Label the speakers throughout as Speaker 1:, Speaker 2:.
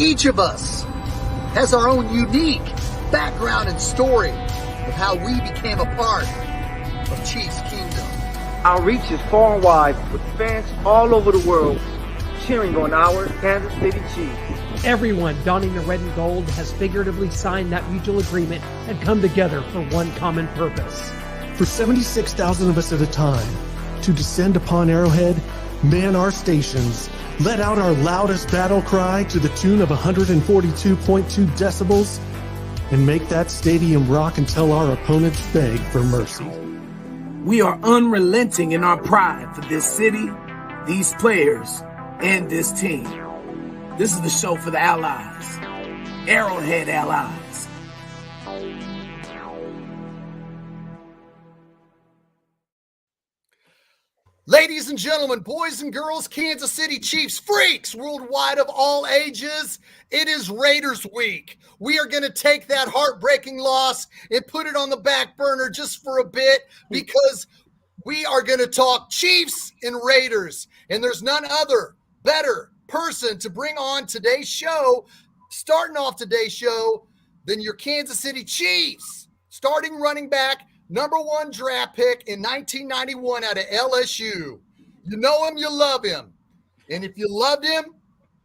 Speaker 1: Each of us has our own unique background and story of how we became a part of Chiefs Kingdom.
Speaker 2: Our reach is far and wide, with fans all over the world cheering on our Kansas City Chiefs.
Speaker 3: Everyone donning the red and gold has figuratively signed that mutual agreement and come together for one common purpose.
Speaker 4: For 76,000 of us at a time, to descend upon Arrowhead, man our stations, let out our loudest battle cry to the tune of 142.2 decibels, and make that stadium rock until our opponents beg for mercy.
Speaker 5: We are unrelenting in our pride for this city, these players, and this team. This is the show for the Allies, Arrowhead Allies.
Speaker 1: Ladies and gentlemen, boys and girls, Kansas City Chiefs, freaks worldwide of all ages, it is Raiders week. We are going to take that heartbreaking loss and put it on the back burner just for a bit because we are going to talk Chiefs and Raiders. And there's none other better person to bring on today's show, starting off today's show, than your Kansas City Chiefs. Starting running back, number one draft pick in 1991 out of LSU. You know him, you love him. And if you loved him,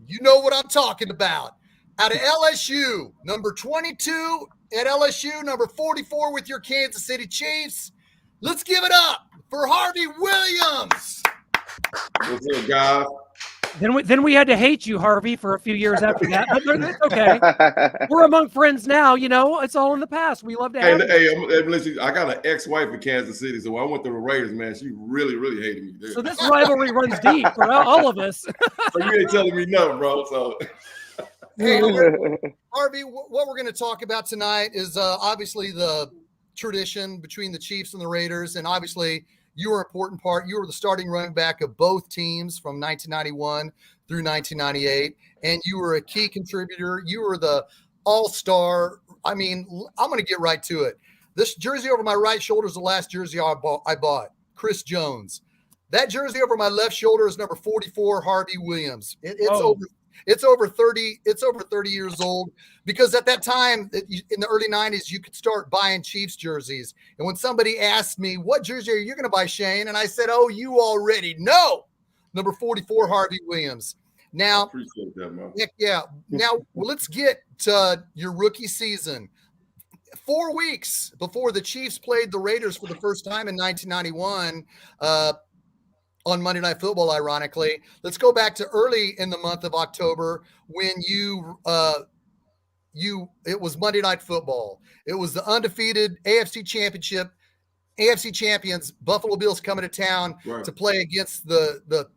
Speaker 1: you know what I'm talking about. Out of LSU, number 22 at LSU, number 44 with your Kansas City Chiefs. Let's give it up for Harvey Williams.
Speaker 6: What's up, guys?
Speaker 3: Then we had to hate you, Harvey, for a few years after that. But that's okay. We're among friends now. You know, it's all in the past. We love to have
Speaker 6: Listen, I got an ex-wife in Kansas City, so when I went to the Raiders, man, she really, really hated me. Dude.
Speaker 3: So this rivalry runs deep for all of us.
Speaker 6: So you ain't telling me nothing, bro. So,
Speaker 1: hey, Harvey, what we're going to talk about tonight is obviously the tradition between the Chiefs and the Raiders, and obviously you were an important part. You were the starting running back of both teams from 1991 through 1998, and you were a key contributor. You were the all-star. I mean, I'm going to get right to it. This jersey over my right shoulder is the last jersey I bought, Chris Jones. That jersey over my left shoulder is number 44, Harvey Williams. It's over 30 years old, because at that time in the early 90s, you could start buying Chiefs jerseys. And when somebody asked me, what jersey are you going to buy, Shane? And I said, oh, you already know. Number 44, Harvey Williams. Now,
Speaker 6: appreciate that, man.
Speaker 1: Yeah. Now, let's get to your rookie season. 4 weeks before the Chiefs played the Raiders for the first time in 1991, on Monday Night Football, ironically. Let's go back to early in the month of October when it was Monday Night Football. It was the undefeated AFC champions, Buffalo Bills, coming to town to play against the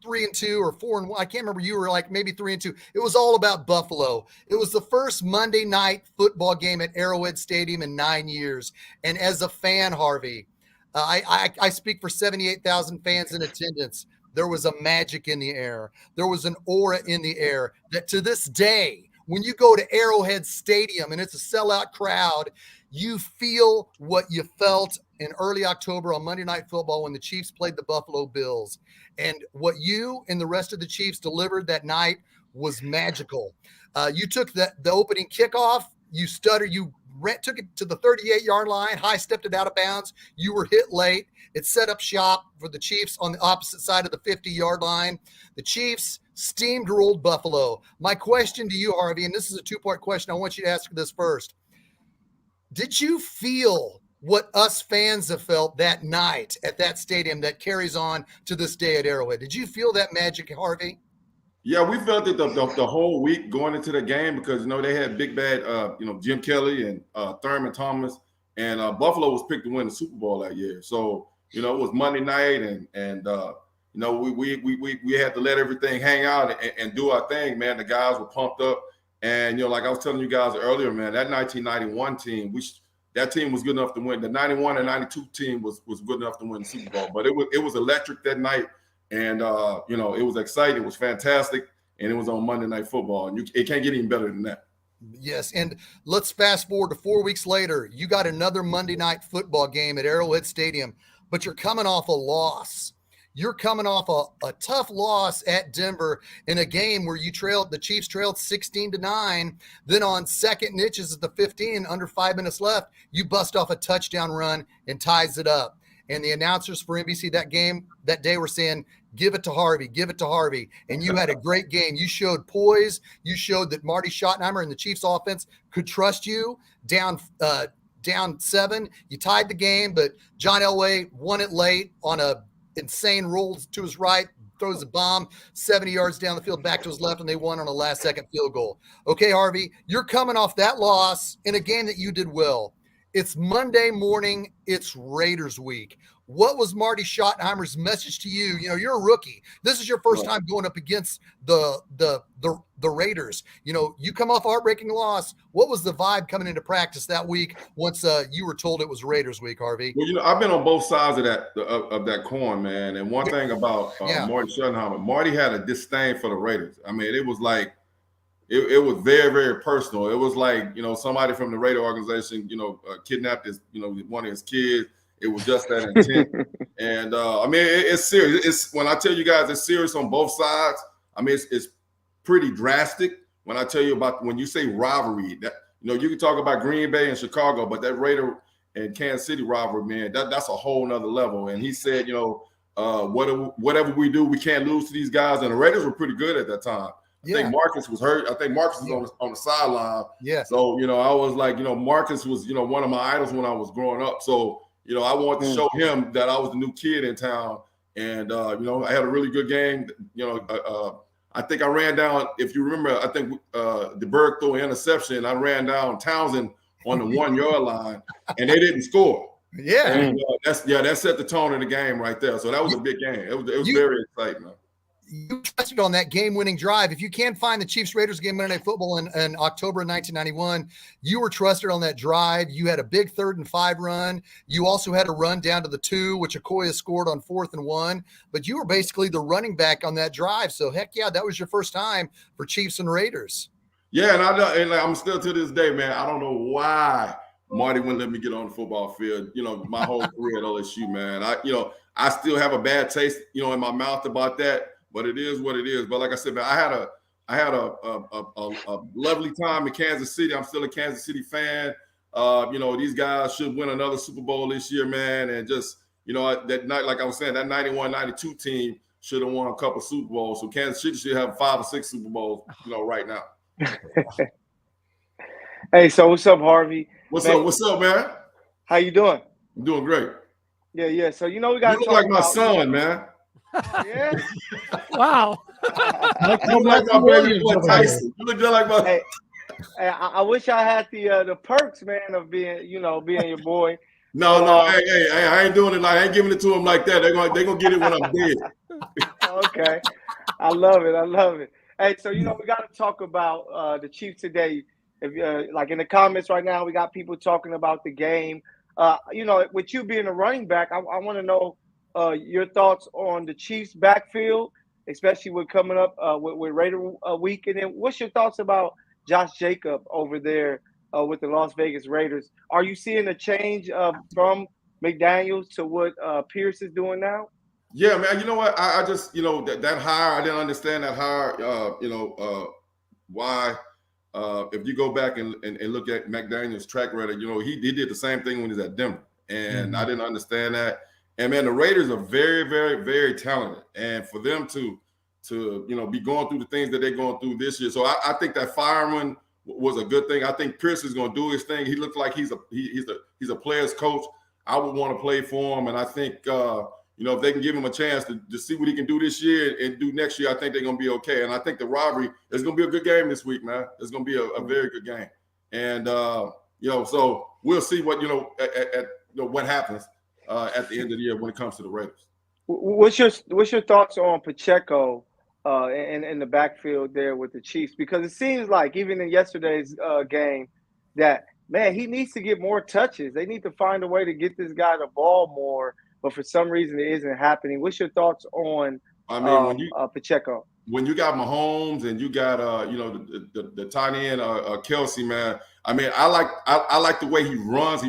Speaker 1: 3-2 or 4-1. I can't remember. You were like maybe 3-2. It was all about Buffalo. It was the first Monday Night Football game at Arrowhead Stadium in 9 years. And as a fan, Harvey, I speak for 78,000 fans in attendance. There was a magic in the air. There was an aura in the air that to this day, when you go to Arrowhead Stadium and it's a sellout crowd, you feel what you felt in early October on Monday Night Football when the Chiefs played the Buffalo Bills. And what you and the rest of the Chiefs delivered that night was magical. You took the opening kickoff. You stuttered. You took it to the 38-yard line, high stepped it out of bounds. You were hit late. It set up shop for the Chiefs on the opposite side of the 50-yard line. The Chiefs steamrolled Buffalo. My question to you, Harvey, and this is a two-part question. I want you to answer this first. Did you feel what us fans have felt that night at that stadium that carries on to this day at Arrowhead? Did you feel that magic, Harvey?
Speaker 6: Yeah, we felt it the whole week going into the game because, they had big bad, Jim Kelly and Thurman Thomas, and Buffalo was picked to win the Super Bowl that year. So, it was Monday night, and we had to let everything hang out and do our thing, man. The guys were pumped up, and like I was telling you guys earlier, man, that 1991 team, that team was good enough to win. The 91 and 92 team was good enough to win the Super Bowl, but it was electric that night. And, it was exciting. It was fantastic. And it was on Monday Night Football. And it can't get any better than that.
Speaker 1: Yes. And let's fast forward to 4 weeks later. You got another Monday Night Football game at Arrowhead Stadium, but you're coming off a loss. You're coming off a tough loss at Denver in a game where the Chiefs trailed 16-9. Then on second niches at the 15, under 5 minutes left, you bust off a touchdown run and ties it up. And the announcers for NBC that day were saying, give it to Harvey, give it to Harvey. And you had a great game. You showed poise. You showed that Marty Schottenheimer and the Chiefs offense could trust you. Down 7, you tied the game, but John Elway won it late on a insane roll to his right, throws a bomb 70 yards down the field back to his left, and they won on a last-second field goal. Okay, Harvey, you're coming off that loss in a game that you did well. It's Monday morning. It's Raiders week. What was Marty Schottenheimer's message to you? You know, you're a rookie. This is your first time going up against the Raiders. You know, you come off a heartbreaking loss. What was the vibe coming into practice that week once you were told it was Raiders week, Harvey?
Speaker 6: Well, you know, I've been on both sides of that coin, man. And one thing about Marty Schottenheimer, Marty had a disdain for the Raiders. I mean, it was like, it was very, very personal. It was like, you know, somebody from the Raider organization, you know, kidnapped one of his kids. It was just that intent. And I mean, it's serious. It's when I tell you guys it's serious on both sides. I mean, it's pretty drastic when I tell you about when you say rivalry. That, you know, you can talk about Green Bay and Chicago, but that Raider and Kansas City rivalry, man, that's a whole nother level. And he said, you know, whatever we do, we can't lose to these guys. And the Raiders were pretty good at that time. I think Marcus was hurt. I think Marcus was on the sideline. Yeah. So, you know, I was like, you know, Marcus was, you know, one of my idols when I was growing up. So, you know, I wanted to show him that I was the new kid in town. And, you know, I had a really good game. You know, I think I ran down, if you remember, I think DeBerg threw an interception. I ran down Townsend on the 1 yard line, and they didn't score.
Speaker 1: Yeah.
Speaker 6: And that set the tone of the game right there. So that was a big game. It was very exciting, man.
Speaker 1: You trusted on that game-winning drive. If you can't find the Chiefs-Raiders game Monday Night Football in October of 1991, you were trusted on that drive. You had a big 3rd and 5 run. You also had a run down to the 2, which Okoye scored on 4th and 1. But you were basically the running back on that drive. So, heck yeah, that was your first time for Chiefs and Raiders. Yeah,
Speaker 6: and I'm still to this day, man, I don't know why Marty wouldn't let me get on the football field, you know, my whole career at LSU, man. I still have a bad taste, you know, in my mouth about that. But it is what it is. But like I said, man, I had a lovely time in Kansas City. I'm still a Kansas City fan. You know, these guys should win another Super Bowl this year, man. And just, you know, that night, like I was saying, that 91-92 team should have won a couple Super Bowls. So Kansas City should have 5 or 6 Super Bowls, you know, right now.
Speaker 2: Hey, so what's up, Harvey?
Speaker 6: What's up, man?
Speaker 2: How you doing?
Speaker 6: I'm doing great.
Speaker 2: Yeah. So, you know, we got to
Speaker 6: look like my son, man.
Speaker 2: Yeah.
Speaker 3: Wow.
Speaker 6: You look like my baby boy Tyson. You look just like my.
Speaker 2: Hey, I wish I had the perks, man, of being your boy.
Speaker 6: No. Hey, I ain't doing it. I ain't giving it to them like that. They're gonna get it when I'm dead.
Speaker 2: Okay. I love it. Hey, so you know we got to talk about the Chiefs today. If like in the comments right now, we got people talking about the game. You know, with you being a running back, I want to know. Your thoughts on the Chiefs backfield, especially with coming up with Raider week, and then what's your thoughts about Josh Jacobs over there with the Las Vegas Raiders? Are you seeing a change from McDaniels to what Pierce is doing now?
Speaker 6: Yeah, man. You know what? I just, you know, that hire, I didn't understand that hire. You know, why? If you go back and look at McDaniels' track record, you know, he did the same thing when he was at Denver, and I didn't understand that. And man, the Raiders are very, very, very talented, and for them to you know be going through the things that they're going through this year, so I think that fireman was a good thing. I think Pierce is going to do his thing. He looks like he's a player's coach. I would want to play for him, and I think you know if they can give him a chance to see what he can do this year and do next year, I think they're going to be okay. And I think the rivalry is going to be a good game this week, man. It's going to be a very good game, and you know, so we'll see what what happens. At the end of the year when it comes to the Raiders.
Speaker 2: What's your thoughts on Pacheco in the backfield there with the Chiefs? Because it seems like even in yesterday's game that, man, he needs to get more touches. They need to find a way to get this guy the ball more, but for some reason it isn't happening. What's your thoughts on Pacheco?
Speaker 6: When you got Mahomes and you got you know the tight end Kelsey, man. I mean, I like the way he runs.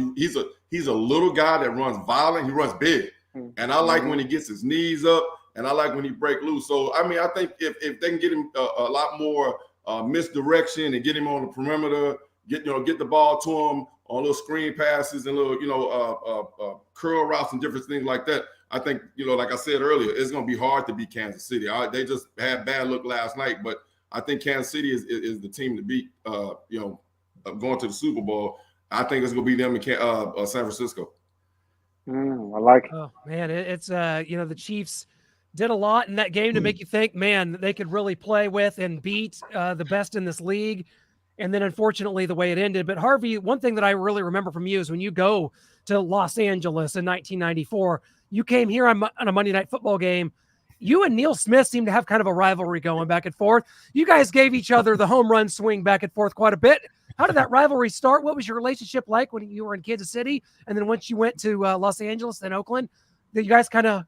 Speaker 6: He's a little guy that runs violent. He runs big, and I like when he gets his knees up. and I like when he break loose. So I mean, I think if they can get him a lot more misdirection and get him on the perimeter, get the ball to him on little screen passes and little curl routes and different things like that. I think like I said earlier, it's going to be hard to beat Kansas City. They just had bad luck last night, but I think Kansas City is the team to beat. Going to the Super Bowl, I think it's going to be them in San Francisco.
Speaker 2: I like it.
Speaker 3: Oh man, it's the Chiefs did a lot in that game to make you think, man, they could really play with and beat the best in this league. And then unfortunately the way it ended. But Harvey, one thing that I really remember from you is when you go to Los Angeles in 1994, you came here on a Monday Night Football game. You and Neil Smith seem to have kind of a rivalry going back and forth. You guys gave each other the home run swing back and forth quite a bit. How did that rivalry start? What was your relationship like when you were in Kansas City? And then once you went to Los Angeles and Oakland, that you guys kind of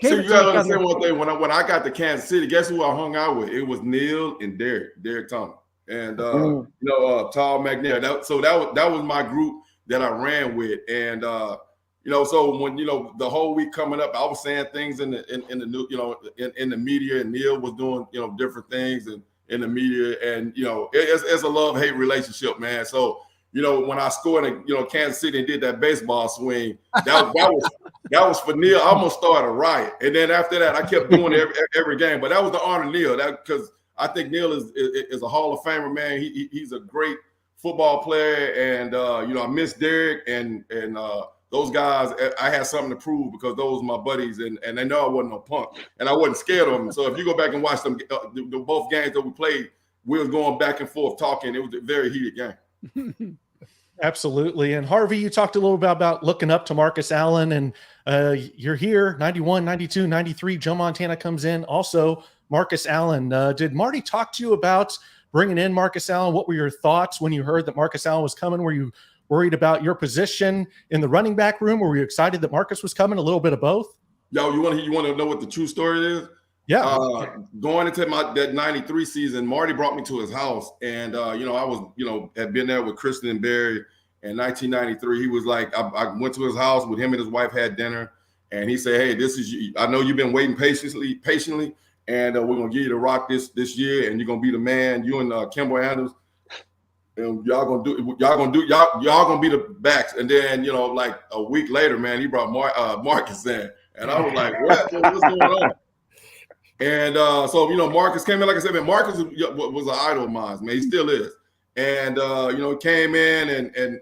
Speaker 6: So you got to understand one thing. When I got to Kansas City, guess who I hung out with? It was Neil and Derek Thomas. And, Tall McNair. That was my group that I ran with. And, so when, the whole week coming up, I was saying things in the media, and Neil was doing, different things in the media. And, it's a love-hate relationship, man. So, when I scored in, Kansas City and did that baseball swing, that was for Neil. I almost started a riot. And then after that, I kept doing it every game. But that was to honor Neil, because I think Neil is a Hall of Famer, man. He's a great football player, and I miss Derek and those guys. I had something to prove because those were my buddies, and they know I wasn't no punk, and I wasn't scared of them. So if you go back and watch them, both games that we played, we was going back and forth talking. It was a very heated game.
Speaker 4: Absolutely. And Harvey, you talked a little bit about looking up to Marcus Allen, and you're here, 91, 92, 93. Joe Montana comes in. Also, Marcus Allen. Did Marty talk to you about bringing in Marcus Allen? What were your thoughts when you heard that Marcus Allen was coming? Were you worried about your position in the running back room? Were you excited that Marcus was coming? A little bit of both?
Speaker 6: Yo, you want to know what the true story is?
Speaker 4: Yeah.
Speaker 6: Going into that 93 season, Marty brought me to his house, and I was, had been there with Kristen and Barry in 1993. He was like, I went to his house with him and his wife, had dinner, and he said, "Hey, I know you've been waiting patiently, and we're gonna give you the rock this year, and you're gonna be the man. You and Kimball Andrews, and y'all gonna be the backs." And then like a week later, man, he brought Marcus in, and I was like, "What's going on?" And so Marcus came in. Like I said, man, Marcus was an idol of mine, man. He still is. And he came in, and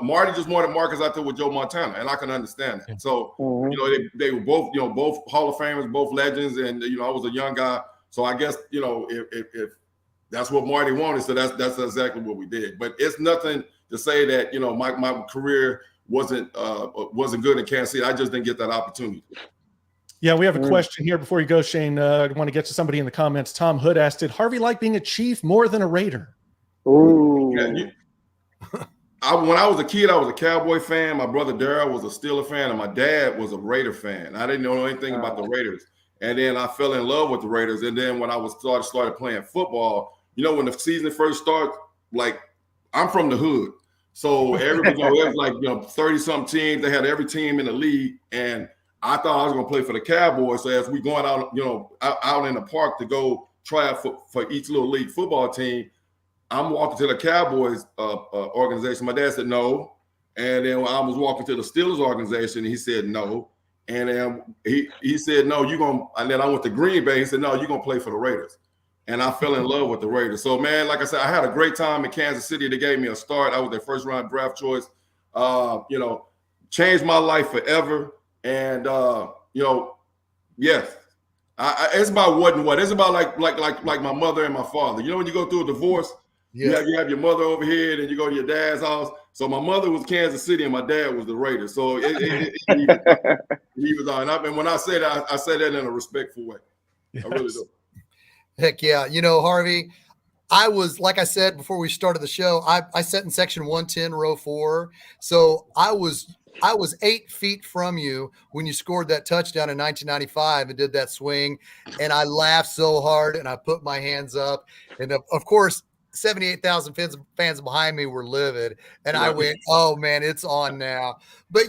Speaker 6: Marty just wanted Marcus out there with Joe Montana, and I can understand that. So they were both both Hall of Famers, both legends, and I was a young guy, so I guess if that's what Marty wanted, so that's exactly what we did. But it's nothing to say that my career wasn't good in Kansas City. I just didn't get that opportunity.
Speaker 4: Yeah, we have a question here before you go, Shane. I want to get to somebody in the comments. Tom Hood asked, did Harvey like being a Chief more than a Raider?
Speaker 2: Ooh.
Speaker 6: Yeah, when I was a kid, I was a Cowboy fan. My brother Darryl was a Steeler fan, and my dad was a Raider fan. I didn't know anything about the Raiders. And then I fell in love with the Raiders. And then when I started playing football, when the season first started, like, I'm from the hood. So everybody, it was like 30-something teams. They had every team in the league. And I thought I was going to play for the Cowboys. So as we going out, out in the park to go try out for each little league football team, I'm walking to the Cowboys organization. My dad said no. And then I was walking to the Steelers organization, and he said no. And then he said, no, you're going to – and then I went to Green Bay. He said, no, you're going to play for the Raiders. And I fell in love with the Raiders. So, man, like I said, I had a great time in Kansas City. They gave me a start. I was their first-round draft choice. Changed my life forever. And, yes. It's about what and what. It's about like my mother and my father. When you go through a divorce – yeah, you have your mother over here, then you go to your dad's house. So my mother was Kansas City, and my dad was the Raiders. So he was on. And when I say that, I say that in a respectful way. Yes. I really do.
Speaker 1: Heck yeah. Harvey, I was, like I said before we started the show, I sat in section 110, row 4. So I was 8 feet from you when you scored that touchdown in 1995 and did that swing. And I laughed so hard, and I put my hands up. And of course, 78,000 fans behind me were livid. And I went, oh, man, it's on now. But,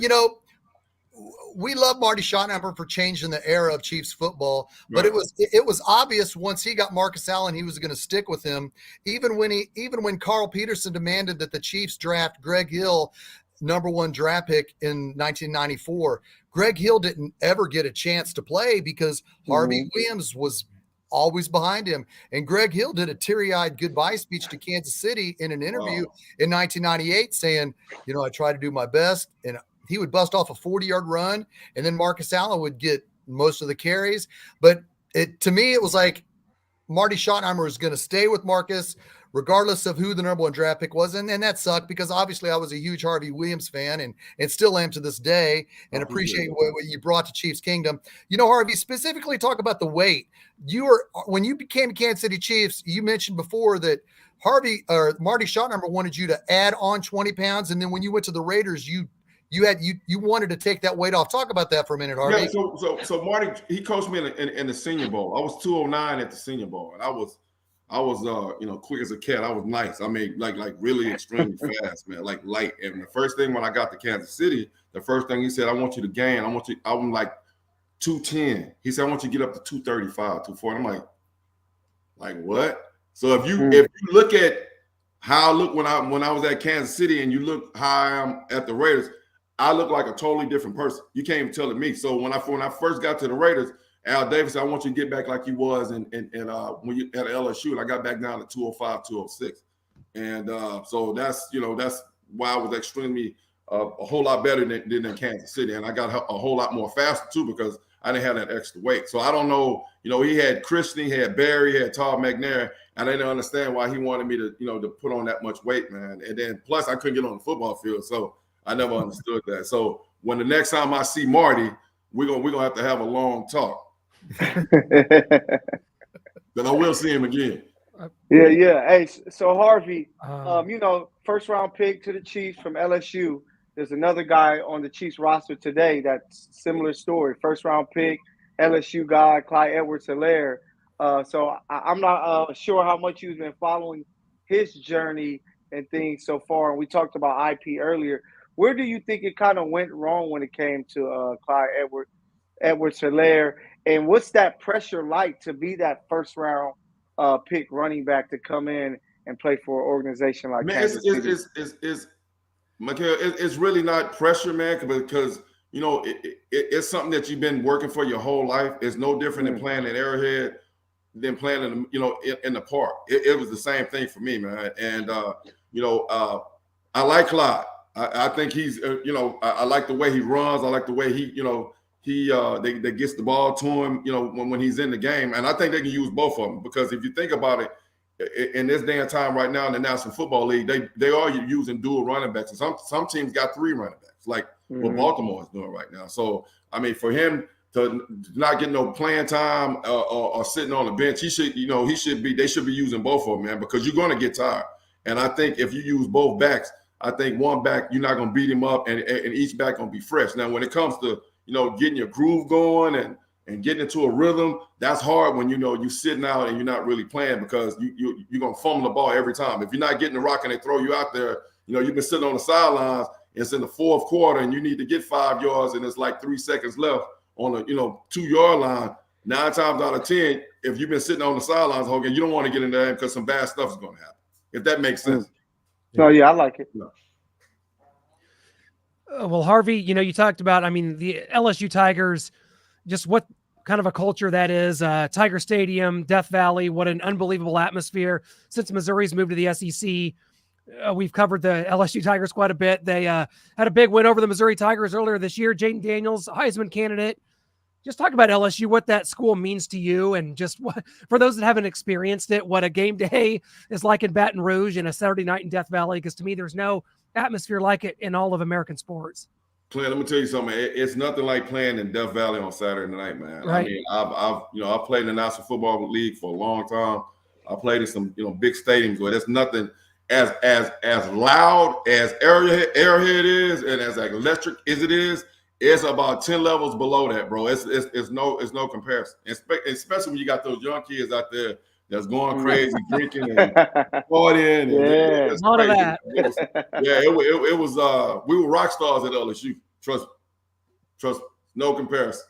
Speaker 1: we love Marty Schottenheimer for changing the era of Chiefs football, but it was obvious once he got Marcus Allen, he was going to stick with him. Even when Carl Peterson demanded that the Chiefs draft Greg Hill, #1 draft pick in 1994, Greg Hill didn't ever get a chance to play because Harvey Williams was always behind him. And Greg Hill did a teary-eyed goodbye speech to Kansas City in an interview in 1998 saying, I try to do my best. And he would bust off a 40-yard run, and then Marcus Allen would get most of the carries. But to me, it was like Marty Schottenheimer was going to stay with Marcus regardless of who the #1 draft pick was. And that sucked because obviously I was a huge Harvey Williams fan and still am to this day and appreciate what you brought to Chiefs Kingdom. Harvey, specifically talk about the weight. When you became Kansas City Chiefs, you mentioned before that Marty Schottenheimer wanted you to add on 20 pounds. And then when you went to the Raiders, you wanted to take that weight off. Talk about that for a minute, Harvey.
Speaker 6: Yeah, so Marty, he coached me in the Senior Bowl. I was 209 at the Senior Bowl, and I was quick as a cat. I was nice. I mean, like really extremely fast, man, like light. And the first thing when I got to Kansas City, the first thing he said, I want you to gain. I'm like 210. He said, I want you to get up to 235, 240. I'm like what? So if you look at how I look when I was at Kansas City and you look how I am at the Raiders, I look like a totally different person. You can't even tell it me. So when I first got to the Raiders, Al Davis said, I want you to get back like you was when you at LSU, and I got back down to 205, 206. And so that's why I was extremely a whole lot better than in Kansas City. And I got a whole lot more faster too because I didn't have that extra weight. So I don't know, he had Christian, he had Barry, he had Todd McNair, and I didn't understand why he wanted me to, to put on that much weight, man. And then plus I couldn't get on the football field. So I never understood that. So when the next time I see Marty, we're gonna have to have a long talk. Then I will see him again.
Speaker 2: Yeah. Hey, so Harvey, first round pick to the Chiefs from LSU. There's another guy on the Chiefs roster today that's similar story. First round pick, LSU guy, Clyde Edwards-Helaire. So I'm not sure how much you've been following his journey and things so far. And we talked about IP earlier. Where do you think it kind of went wrong when it came to Clyde Edwards-Helaire? And what's that pressure like to be that first round pick running back to come in and play for an organization like Kansas City?
Speaker 6: It's really not pressure, man, because it's something that you've been working for your whole life. It's no different than playing at Arrowhead than playing in the park. It was the same thing for me, man. And I like Clyde. I think he's I like the way he runs. I like the way he they gets the ball to him, when he's in the game. And I think they can use both of them because if you think about it, in this day and time right now in the National Football League, they are using dual running backs. And some teams got 3 running backs, like what Baltimore is doing right now. So, I mean, for him to not get no playing time or sitting on the bench, they should be using both of them, man, because you're going to get tired. And I think if you use both backs, I think one back, you're not going to beat him up and each back going to be fresh. Now, when it comes to, getting your groove going and getting into a rhythm, that's hard when, you're sitting out and you're not really playing because you're going to fumble the ball every time. If you're not getting the rock and they throw you out there, you've been sitting on the sidelines, it's in the 4th quarter and you need to get 5 yards and it's like 3 seconds left on the, 2-yard line. 9 times out of 10, if you've been sitting on the sidelines, Hogan, you don't want to get in there because some bad stuff is going to happen, if that makes sense.
Speaker 2: No, yeah, I like it.
Speaker 6: No.
Speaker 3: Well, Harvey, you talked about, the LSU Tigers, just what kind of a culture that is. Tiger Stadium, Death Valley, what an unbelievable atmosphere. Since Missouri's moved to the SEC, we've covered the LSU Tigers quite a bit. They had a big win over the Missouri Tigers earlier this year. Jaden Daniels, Heisman candidate. Just talk about LSU, what that school means to you, and just what, for those that haven't experienced it, what a game day is like in Baton Rouge and a Saturday night in Death Valley, because to me, there's no atmosphere like it in all of American sports.
Speaker 6: Clint, let me tell you something. It's nothing like playing in Death Valley on Saturday night, man.
Speaker 3: Right.
Speaker 6: I mean, I've played in the National Football League for a long time. I played in some, big stadiums where there's nothing as loud as Arrowhead is and as electric as it is. It's about 10 levels below that, bro. It's no comparison, especially when you got those young kids out there that's going crazy, drinking and partying.
Speaker 2: Yeah,
Speaker 3: a lot of that.
Speaker 6: It was we were rock stars at LSU. Trust me. Trust me, no comparison.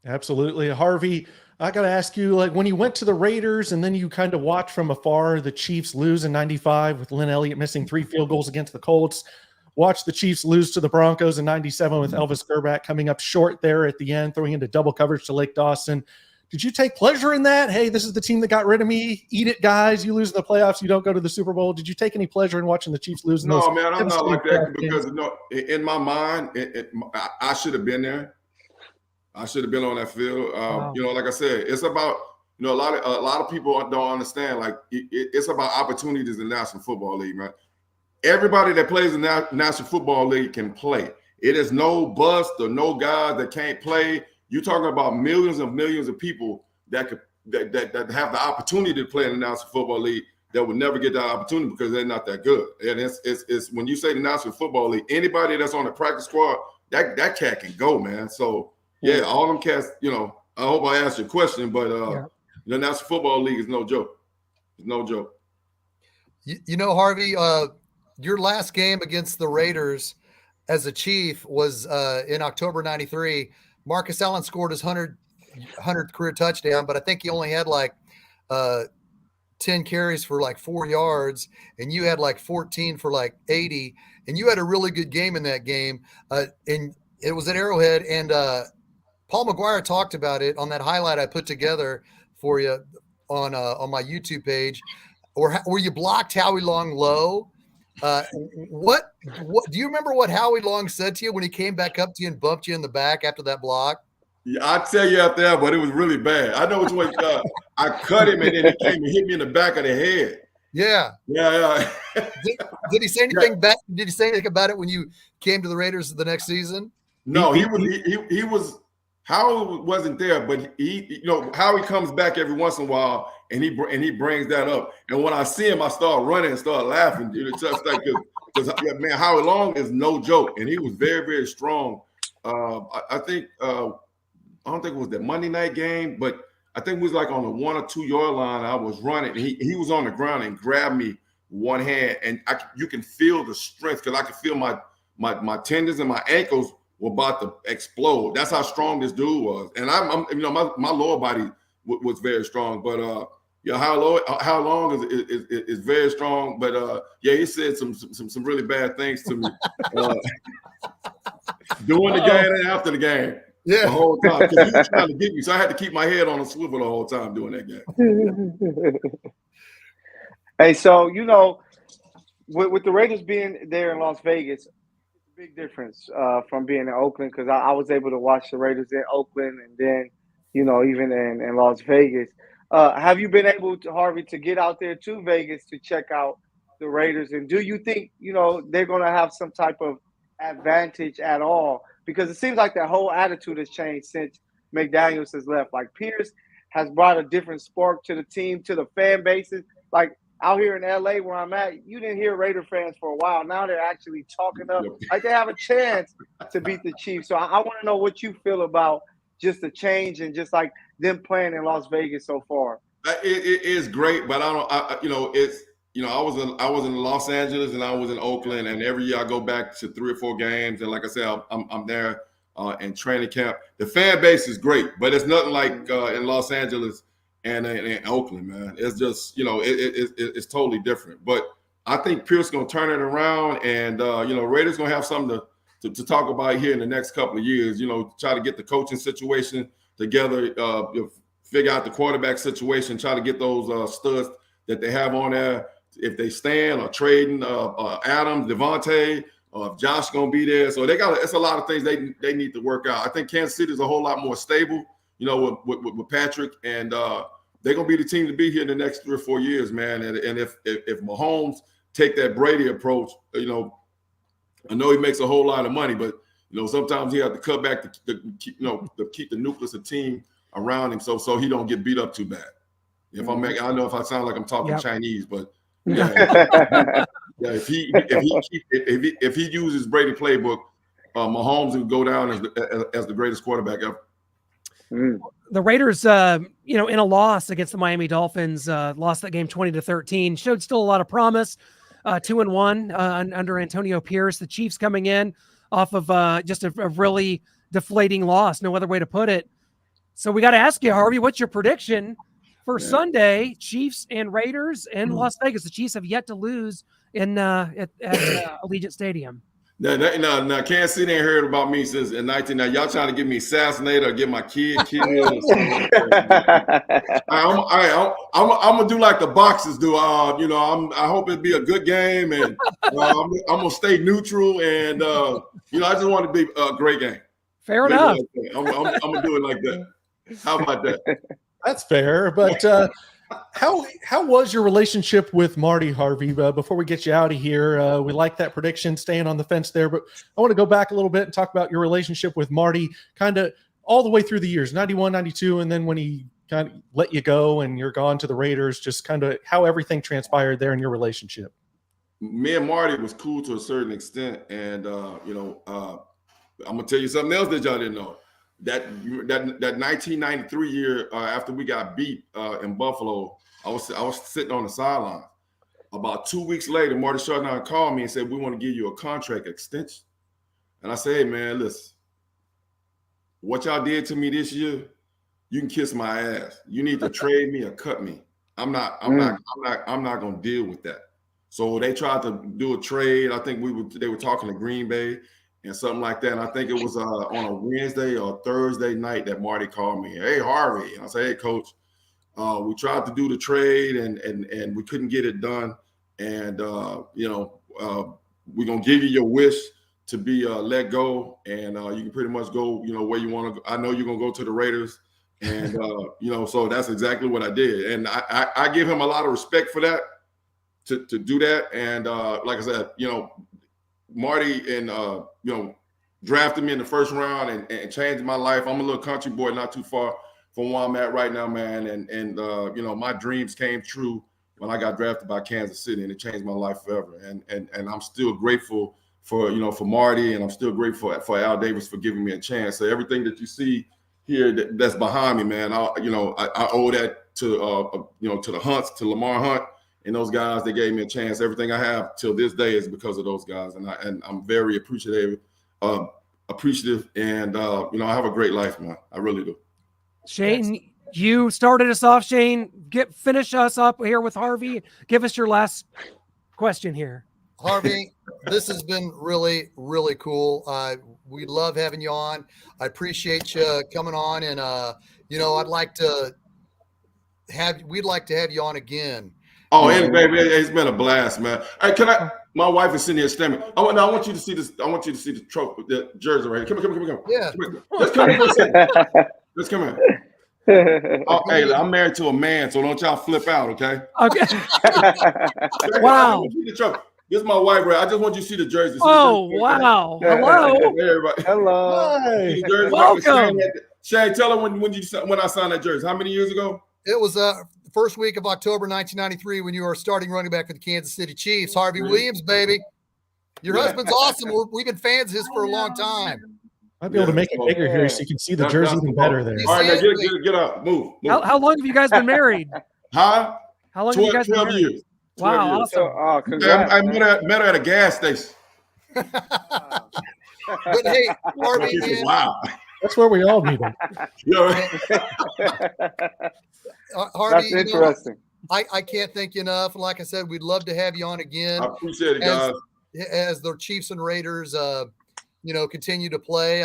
Speaker 4: Absolutely. Harvey, I got to ask you, like, when you went to the Raiders and then you kind of watched from afar the Chiefs lose in 95 with Lynn Elliott missing 3 field goals against the Colts, watch the Chiefs lose to the Broncos in 97 with Elvis Gerback coming up short there at the end, throwing into double coverage to Lake Dawson. Did you take pleasure in that? Hey, this is the team that got rid of me. Eat it, guys. You lose in the playoffs. You don't go to the Super Bowl. Did you take any pleasure in watching the Chiefs lose?
Speaker 6: No, man, I'm not like that because in my mind, I should have been there. I should have been on that field.
Speaker 3: Wow.
Speaker 6: You know, like I said, it's about, you know, a lot of people don't understand. Like it's about opportunities in the National Football League, man. Everybody that plays in the National Football League can play. It is no bust or no guys that can't play. You're talking about millions and millions of people that have the opportunity to play in the National Football League that would never get that opportunity because they're not that good. And it's when you say the National Football League, anybody that's on the practice squad, that cat can go, man. So yeah, all them cats, you know, I hope I answered your question, but the National Football League is no joke. It's no joke.
Speaker 1: You know, Harvey, your last game against the Raiders as a Chief was in October '93. Marcus Allen scored his 100th career touchdown, but I think he only had like 10 carries for like 4 yards, and you had like 14 for like 80, and you had a really good game in that game. And it was at Arrowhead, and Paul McGuire talked about it on that highlight I put together for you on my YouTube page, where you blocked Howie Long low. What do you remember what Howie Long said to you when he came back up to you and bumped you in the back after that block?
Speaker 6: Yeah, I'll tell you after that, but it was really bad. I know which way I cut him, and then he came and hit me in the back of the head.
Speaker 1: Yeah. Did he say anything back? Did he say anything about it when you came to the Raiders the next season?
Speaker 6: No, he was. Howie wasn't there, but he Howie comes back every once in a while, and he brings that up. And when I see him, I start running and start laughing. It's just like because man, Howie Long is no joke, and he was very, very strong. I think I don't think it was that Monday night game, but I think it was like on the 1 or 2 yard line. I was running, and he was on the ground and grabbed me one hand, and you can feel the strength because I could feel my tendons and my ankles were about to explode. That's how strong this dude was, and I'm my lower body was very strong, but how long is very strong, but he said some really bad things to me during the game and after the game.
Speaker 1: Yeah,
Speaker 6: the whole time because he was trying to get me, so I had to keep my head on a swivel the whole time doing that game.
Speaker 2: Hey, so with the Raiders being there in Las Vegas, big difference from being in Oakland because I was able to watch the Raiders in Oakland and then, even in Las Vegas. Have you been able to, Harvey, to get out there to Vegas to check out the Raiders? And do you think, they're going to have some type of advantage at all? Because it seems like that whole attitude has changed since McDaniels has left. Like Pierce has brought a different spark to the team, to the fan bases. Like out here in LA where I'm at, you didn't hear Raider fans for a while. Now they're actually talking up like they have a chance to beat the Chiefs. So I want to know what you feel about just the change and just like them playing in Las Vegas so far.
Speaker 6: It is great, but I was in Los Angeles and I was in Oakland, and every year I go back to 3 or 4 games, and like I said, I'm there in training camp. The fan base is great, but it's nothing like in Los Angeles and in Oakland, man. It's just it's totally different. But I think Pierce gonna turn it around, and Raiders gonna have something to talk about here in the next couple of years. Try to get the coaching situation together, figure out the quarterback situation, try to get those studs that they have on there. If they stand or trading Adams, Devontae, or if Josh gonna be there, so it's a lot of things they need to work out. I think Kansas City is a whole lot more stable, with Patrick, and they're gonna be the team to be here in the next 3 or 4 years, man. And if Mahomes take that Brady approach, I know he makes a whole lot of money, but sometimes he has to cut back to keep the nucleus of team around him, so he don't get beat up too bad. I know if I sound like I'm talking Chinese, but. Yeah, if he uses Brady playbook, Mahomes will go down as the greatest quarterback ever.
Speaker 3: The Raiders, in a loss against the Miami Dolphins, lost that game 20-13. Showed still a lot of promise. 2-1 under Antonio Pierce. The Chiefs coming in off of just a really deflating loss. No other way to put it. So we got to ask you, Harvey, what's your prediction for Sunday? Chiefs and Raiders in Las Vegas. The Chiefs have yet to lose in at Allegiant Stadium.
Speaker 6: Now, Kansas City ain't heard about me since in 19. Now, y'all trying to get me assassinated or get my kid killed? I'm gonna do like the boxers do. I hope it be a good game, and I'm gonna stay neutral, and I just want it to be a great game.
Speaker 3: Fair enough.
Speaker 6: I'm gonna do it like that. How about that?
Speaker 4: That's fair, but how was your relationship with Marty, Harvey? Before we get you out of here, we like that prediction, staying on the fence there, but I want to go back a little bit and talk about your relationship with Marty kind of all the way through the years, 91, 92, and then when he kind of let you go and you're gone to the Raiders, just kind of how everything transpired there in your relationship.
Speaker 6: Me and Marty was cool to a certain extent, and I'm gonna tell you something else that y'all didn't know. That 1993 year after we got beat in Buffalo, I was sitting on the sideline. About 2 weeks later, Marty Chardonnay called me and said, "We want to give you a contract extension." And I said, "Hey man, listen, what y'all did to me this year, you can kiss my ass. You need to trade me or cut me. I'm not gonna deal with that." So they tried to do a trade. I think they were talking to Green Bay and something like that. And I think it was on a Wednesday or Thursday night that Marty called me. "Hey, Harvey." And I said, "Hey, coach, we tried to do the trade and we couldn't get it done. And, we're going to give you your wish to be let go. And you can pretty much go, where you want to go. I know you're going to go to the Raiders." And, so that's exactly what I did. And I give him a lot of respect for that, to do that. And like I said, Marty and drafted me in the first round and changed my life. I'm a little country boy, not too far from where I'm at right now, man. And my dreams came true when I got drafted by Kansas City, and it changed my life forever. And I'm still grateful for Marty, and I'm still grateful for Al Davis for giving me a chance. So everything that you see here that's behind me, man, I owe that to the Hunts, to Lamar Hunt, and those guys. They gave me a chance. Everything I have till this day is because of those guys, and I'm very appreciative, and I have a great life, man. I really do.
Speaker 3: Shane, you started us off. Shane, finish us up here with Harvey. Give us your last question here.
Speaker 1: Harvey, this has been really, really cool. We love having you on. I appreciate you coming on, and we'd like to have you on again.
Speaker 6: Oh, baby, it's been a blast, man. Hey, my wife is sitting here staring. I want you to see this. I want you to see the trophy, the jersey right here. Come.
Speaker 1: Yeah.
Speaker 6: Let's come here. Let's come here. Oh, hey, I'm married to a man, so don't y'all flip out, okay?
Speaker 3: Okay. Wow.
Speaker 6: This is my wife, right? I just want you to see the jersey.
Speaker 3: Oh, wow. Hello.
Speaker 6: Hey, everybody.
Speaker 2: Hello.
Speaker 4: Hey.
Speaker 3: Welcome.
Speaker 6: Shane, tell her when I signed that jersey. How many years ago?
Speaker 1: It was first week of October 1993 when you were starting running back for the Kansas City Chiefs. Harvey Williams, baby. Your husband's awesome. We've been fans of his for a long time.
Speaker 4: I'd be able to make it bigger here so you can see the jersey even better there.
Speaker 6: All right, now get up. Move.
Speaker 3: How long have you guys been married?
Speaker 6: Huh?
Speaker 3: How long have you guys been
Speaker 6: 12
Speaker 3: married?
Speaker 6: years.
Speaker 3: Wow, awesome.
Speaker 2: Oh, congrats,
Speaker 6: I met her at a gas station.
Speaker 1: But hey, Harvey, man,
Speaker 6: wow.
Speaker 4: That's where we all meet them.
Speaker 1: Harvey,
Speaker 2: that's interesting.
Speaker 1: I can't thank you enough. And like I said, we'd love to have you on again.
Speaker 6: I appreciate it, guys.
Speaker 1: As the Chiefs and Raiders, continue to play.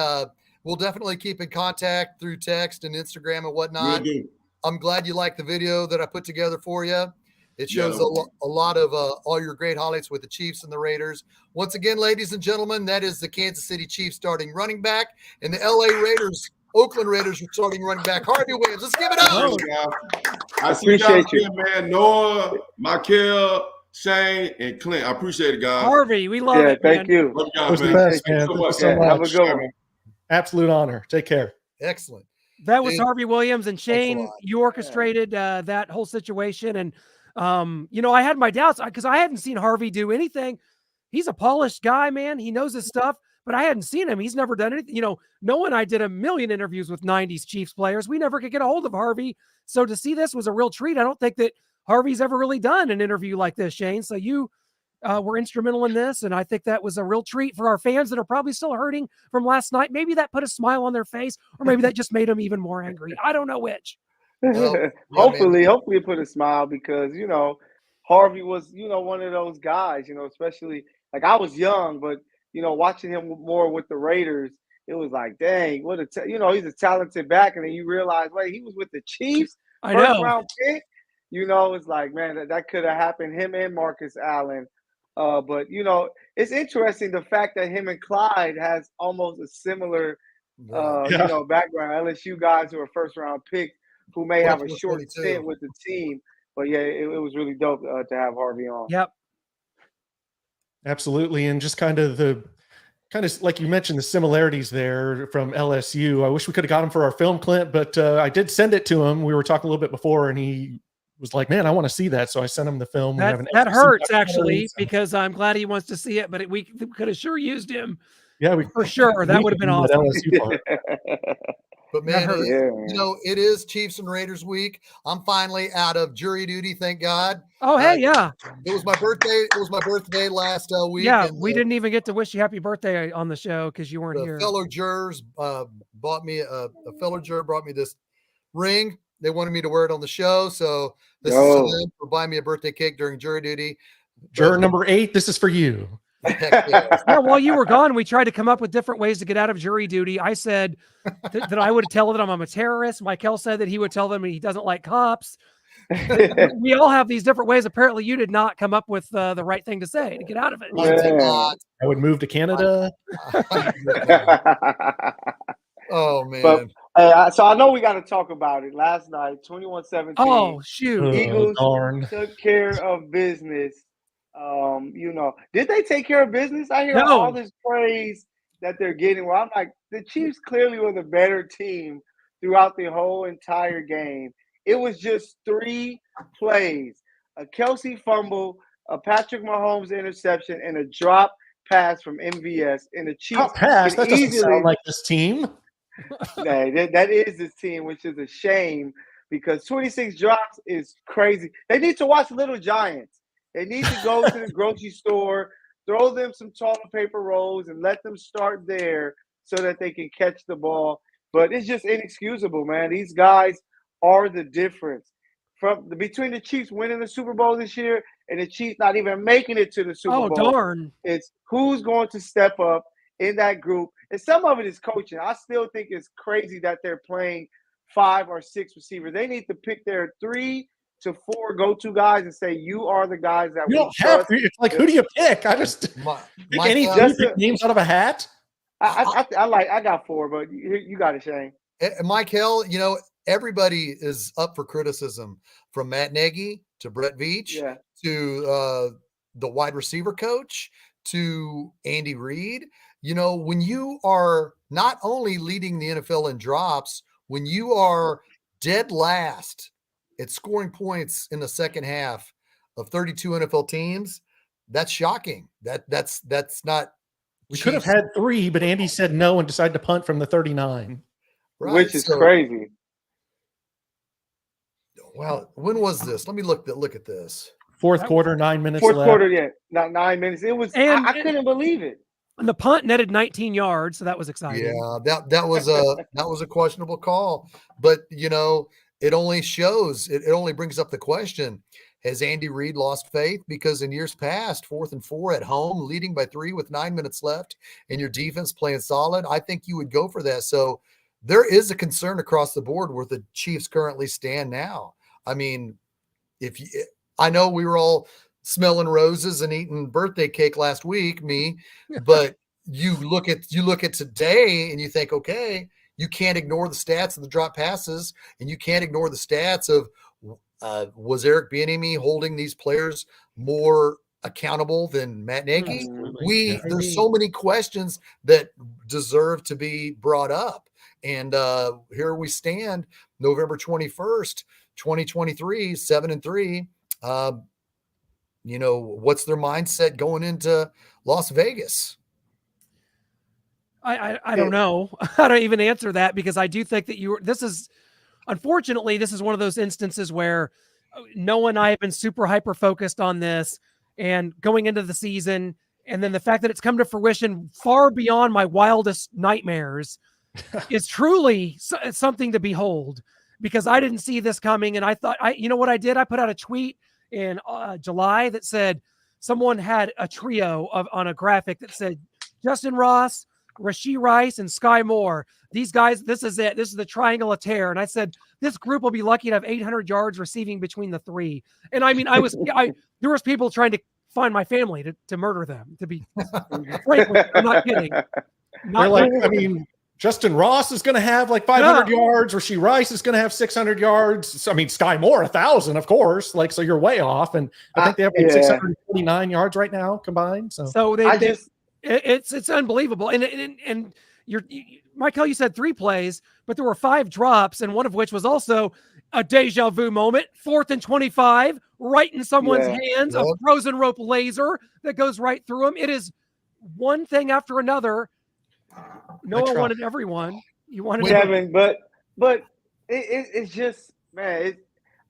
Speaker 1: We'll definitely keep in contact through text and Instagram and whatnot. I'm glad you liked the video that I put together for you. It shows a lot of all your great highlights with the Chiefs and the Raiders. Once again, ladies and gentlemen, that is the Kansas City Chiefs starting running back and the Oakland Raiders starting running back, Harvey Williams. Let's give it up.
Speaker 6: I appreciate you, man. Noah, Michael, Shane, and Clint. I appreciate it, guys.
Speaker 3: Harvey, we love it.
Speaker 2: Thank you.
Speaker 6: Love you
Speaker 4: It
Speaker 6: guys,
Speaker 4: was the
Speaker 6: man.
Speaker 4: best, man.
Speaker 6: Thank
Speaker 4: Thank
Speaker 6: you
Speaker 4: you
Speaker 6: so
Speaker 4: so
Speaker 6: much.
Speaker 2: Have a
Speaker 4: much.
Speaker 2: good one.
Speaker 4: Absolute honor. Take care.
Speaker 1: Excellent.
Speaker 3: That was
Speaker 1: Dude,
Speaker 3: Harvey Williams, and
Speaker 1: a
Speaker 3: Shane,
Speaker 1: lot.
Speaker 3: you orchestrated that whole situation. And, I had my doubts because I hadn't seen Harvey do anything. He's a polished guy, man. He knows his stuff, but I hadn't seen him. He's never done anything. Noah and I did a million interviews with 90s Chiefs players. We never could get a hold of Harvey. So to see this was a real treat. I don't think that Harvey's ever really done an interview like this, Shane. So you were instrumental in this. And I think that was a real treat for our fans that are probably still hurting from last night. Maybe that put a smile on their face, or maybe that just made them even more angry. I don't know which.
Speaker 1: Well,
Speaker 2: hopefully it put a smile because, Harvey was, one of those guys, especially like I was young, but, watching him more with the Raiders, it was like, dang, what he's a talented back. And then you realize, wait, he was with the Chiefs,
Speaker 3: I know.
Speaker 2: first round pick. It's like, man, that could have happened, him and Marcus Allen. But, it's interesting the fact that him and Clyde has almost a similar, background. LSU guys who are first round picks who may have a short stint with the team. But, yeah, it was really dope to have Harvey on.
Speaker 3: Yep.
Speaker 4: Absolutely. And just kind of like you mentioned, the similarities there from LSU. I wish we could have got him for our film clip, but I did send it to him. We were talking a little bit before, and he was like, man, I want to see that. So I sent him the film.
Speaker 3: That hurts, actually, because I'm glad he wants to see it, but we could have sure used him.
Speaker 4: Yeah,
Speaker 3: for sure. That would have been awesome.
Speaker 1: But man, it is Chiefs and Raiders week. I'm finally out of jury duty, thank God.
Speaker 3: Oh, hey, yeah.
Speaker 1: It was my birthday. It was my birthday last week.
Speaker 3: Yeah, and we didn't even get to wish you happy birthday on the show because you weren't here.
Speaker 1: Fellow jurors bought me a fellow juror brought me this ring. They wanted me to wear it on the show, so this is to them for buying me a birthday cake during jury duty.
Speaker 4: Juror number 8, this is for you.
Speaker 3: Yeah, while you were gone, we tried to come up with different ways to get out of jury duty. I said that I would tell them I'm a terrorist. Michael said that he would tell them he doesn't like cops. We all have these different ways. Apparently, you did not come up with the right thing to say to get out of it.
Speaker 4: I would move to Canada.
Speaker 1: Oh, man.
Speaker 2: But, so I know we got to talk about it. Last night, 21-17.
Speaker 3: Oh, shoot.
Speaker 2: Eagles took care of business. Did they take care of business? I hear all this praise that they're getting. Well, I'm like, the Chiefs clearly were the better team throughout the whole entire game. It was just 3 plays: a Kelsey fumble, a Patrick Mahomes interception, and a drop pass from MVS. And the Chiefs
Speaker 4: that doesn't sound like this team.
Speaker 2: That is this team, which is a shame because 26 drops is crazy. They need to watch Little Giants. They need to go to the grocery store, throw them some toilet paper rolls, and let them start there so that they can catch the ball. But it's just inexcusable, man. These guys are the difference. Between the Chiefs winning the Super Bowl this year and the Chiefs not even making it to the Super Bowl.
Speaker 3: Oh, darn.
Speaker 2: It's who's going to step up in that group. And some of it is coaching. I still think it's crazy that they're playing 5 or 6 receivers. They need to pick their 3 to 4 go-to guys and say, you are the guys that
Speaker 4: we don't have to. It's like, who do you pick? I just pick any names out of a hat.
Speaker 2: I got 4, but you got it, Shane.
Speaker 1: Mike Hill, everybody is up for criticism, from Matt Nagy to Brett Veach to the wide receiver coach to Andy Reid. When you are not only leading the NFL in drops, when you are dead last at scoring points in the second half of 32 NFL teams, that's shocking. That's not.
Speaker 4: We could have had 3, but Andy said no and decided to punt from the 39,
Speaker 2: which is crazy.
Speaker 1: Well, when was this? Let me look at this.
Speaker 4: Fourth quarter, 9 minutes
Speaker 2: left.
Speaker 4: Fourth
Speaker 2: quarter, yeah, not 9 minutes. It was. I couldn't believe it.
Speaker 3: And the punt netted 19 yards, so that was exciting.
Speaker 1: Yeah, that was a questionable call, but it only shows, it only brings up the question: has Andy Reid lost faith? Because in years past, 4th and 4 at home, leading by 3 with 9 minutes left, and your defense playing solid, I think you would go for that. So there is a concern across the board where the Chiefs currently stand now. I mean, I know we were all smelling roses and eating birthday cake last week, but you look at today and you think, okay, you can't ignore the stats of the drop passes, and you can't ignore the stats of was Eric Bieniemy holding these players more accountable than Matt Nagy? There's so many questions that deserve to be brought up, and here we stand, November 21st, 2023, 7-3. What's their mindset going into Las Vegas?
Speaker 3: I don't know how to even answer that, because I do think that unfortunately, this is one of those instances where Noah and I have been super hyper focused on this, and going into the season, and then the fact that it's come to fruition far beyond my wildest nightmares is truly something to behold, because I didn't see this coming. And I thought, you know what I did? I put out a tweet in July that said someone had a trio on a graphic that said Justin Ross, Rashee Rice, and Sky Moore. These guys, this is it. This is the triangle of terror. And I said, this group will be lucky to have 800 yards receiving between the three. And I mean, there was people trying to find my family to murder them, to be frankly, I'm not kidding.
Speaker 7: Justin Ross is going to have like 500 yards. Rashee Rice is going to have 600 yards. I mean, Sky Moore, 1,000, of course. Like, so you're way off. And I think they have 649 yards right now combined. So
Speaker 3: it's unbelievable. And Michael, you said 3 plays, but there were 5 drops, and one of which was also a deja vu moment. 4th and 25, right in someone's hands, a frozen rope laser that goes right through them. It is one thing after another. Noah wanted everyone. You wanted
Speaker 2: Kevin, but it's just, man.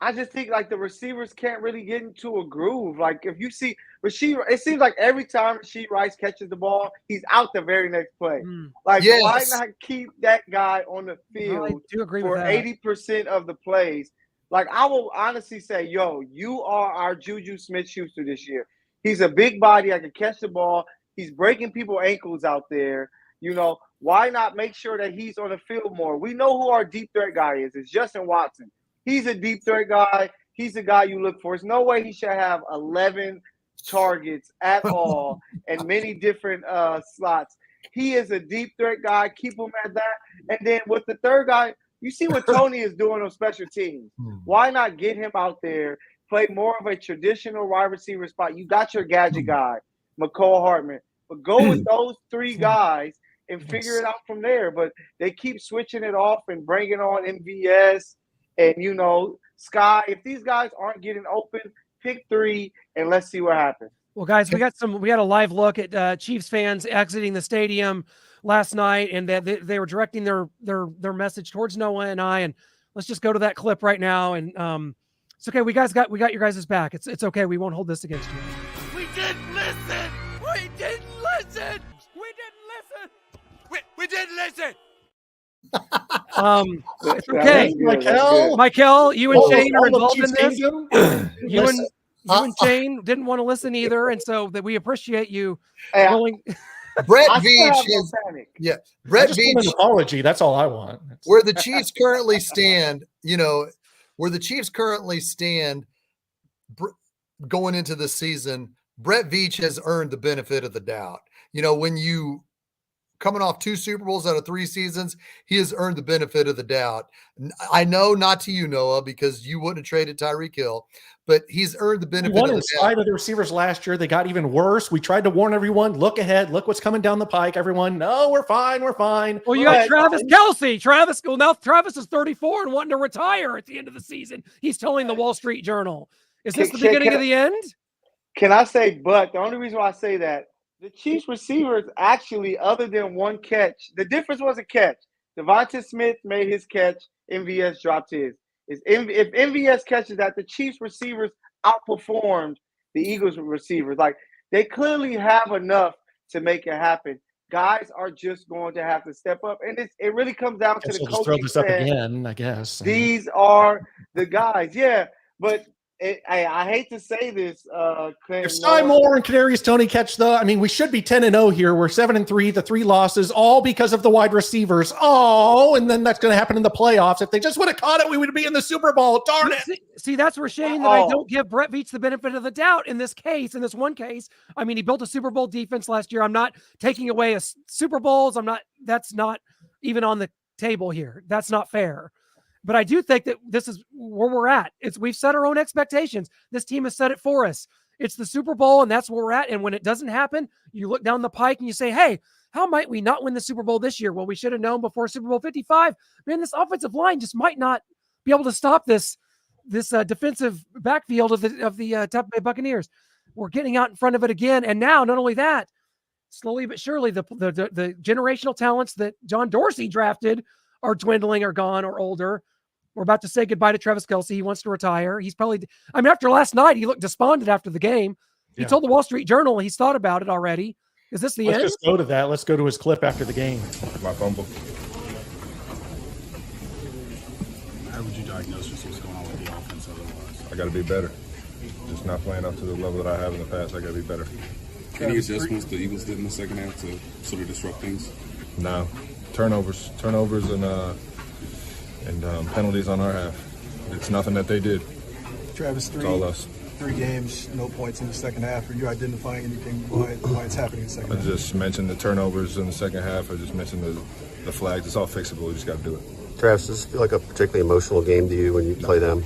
Speaker 2: I just think like the receivers can't really get into a groove. Like if you see Rashee, it seems like every time Rashee Rice catches the ball, he's out the very next play. Like why not keep that guy on the field
Speaker 3: I do agree
Speaker 2: for
Speaker 3: with that.
Speaker 2: 80% of the plays? Like I will honestly say, yo, you are our Juju Smith-Schuster this year. He's a big body. I can catch the ball. He's breaking people's ankles out there. You know, why not make sure that he's on the field more? We know who our deep threat guy is. It's Justin Watson. He's a deep threat guy. He's the guy you look for. There's no way he should have 11 targets at all and many different slots. He is a deep threat guy. Keep him at that. And then with the third guy, you see what Tony is doing on special teams. Why not get him out there, play more of a traditional wide receiver spot? You got your gadget guy, McCole Hartman. But go with those 3 guys and figure it out from there. But they keep switching it off and bringing on MVS and, you know, Sky. If these guys aren't getting open, pick 3 and let's see what happens.
Speaker 3: Well, guys, we had a live look at Chiefs fans exiting the stadium last night, and they were directing their message towards Noah and I. And let's just go to that clip right now. And it's okay. We got your guys' back. It's okay. We won't hold this against you.
Speaker 8: We didn't listen. We didn't listen. We didn't listen. We didn't listen.
Speaker 3: It's okay. Michael, you and Shane are involved in this. You and Shane didn't want to listen either, and so that we appreciate you willing.
Speaker 1: Brett Veach is Brett Veach.
Speaker 7: An apology. That's all I want.
Speaker 1: Where the Chiefs currently stand, going into the season, Brett Veach has earned the benefit of the doubt. You know, when you coming off 2 Super Bowls out of 3 seasons, he has earned the benefit of the doubt. I know not to you, Noah, because you wouldn't have traded Tyreek Hill, but he's earned the benefit of the doubt.
Speaker 7: In spite of the receivers last year, they got even worse. We tried to warn everyone, look ahead, look what's coming down the pike, everyone. No, we're fine, we're fine.
Speaker 3: Well, you got Travis Kelce. Now Travis is 34 and wanting to retire at the end of the season. He's telling the Wall Street Journal. Is this the beginning of the end?
Speaker 2: Can I say, but the only reason why I say that, the Chiefs receivers actually, other than one catch, the difference was a catch. Devonta Smith made his catch. MVS dropped his. If MVS catches that, the Chiefs receivers outperformed the Eagles receivers. Like, they clearly have enough to make it happen. Guys are just going to have to step up. And it really comes down to the coaching.
Speaker 7: Throw this up again, I guess.
Speaker 2: These are the guys. Yeah, but I hate to say this, Clint.
Speaker 7: If Sky Moore and Kadarius Toney catch we should be 10-0 here. We're 7-3, the 3 losses, all because of the wide receivers. Oh, and then that's going to happen in the playoffs. If they just would have caught it, we would be in the Super Bowl. Darn it.
Speaker 3: See, that's where Shane, that I don't give Brett Veach the benefit of the doubt in this case, in this one case. I mean, he built a Super Bowl defense last year. I'm not taking away Super Bowls. That's not even on the table here. That's not fair. But I do think that this is where we're at. We've set our own expectations. This team has set it for us. It's the Super Bowl, and that's where we're at. And when it doesn't happen, you look down the pike and you say, hey, how might we not win the Super Bowl this year? Well, we should have known before Super Bowl 55. Man, this offensive line just might not be able to stop this defensive backfield of the Tampa Bay Buccaneers. We're getting out in front of it again. And now, not only that, slowly but surely, the generational talents that John Dorsey drafted are dwindling, are gone, or older. We're about to say goodbye to Travis Kelce. He wants to retire. He's probably, after last night, he looked despondent after the game. He told the Wall Street Journal he's thought about it already. Is this the
Speaker 7: Let's
Speaker 3: end?
Speaker 7: just go to that. Let's go to his clip after the game.
Speaker 9: My fumble.
Speaker 10: How would you diagnose just what's going on with the offense otherwise?
Speaker 9: I got to be better. Just not playing up to the level that I have in the past. I got to be better.
Speaker 10: Any adjustments the Eagles did in the second half to sort of disrupt things?
Speaker 9: No. Turnovers and penalties on our half. It's nothing that they did.
Speaker 11: Travis,
Speaker 9: It's all us.
Speaker 11: 3 games, no points in the second half. Are you identifying anything why it's happening in the second
Speaker 9: I
Speaker 11: half?
Speaker 9: just mentioned the turnovers in the second half. I just mentioned the flags. It's all fixable. We just got to do it.
Speaker 12: Travis, does this feel like a particularly emotional game to you when you play them?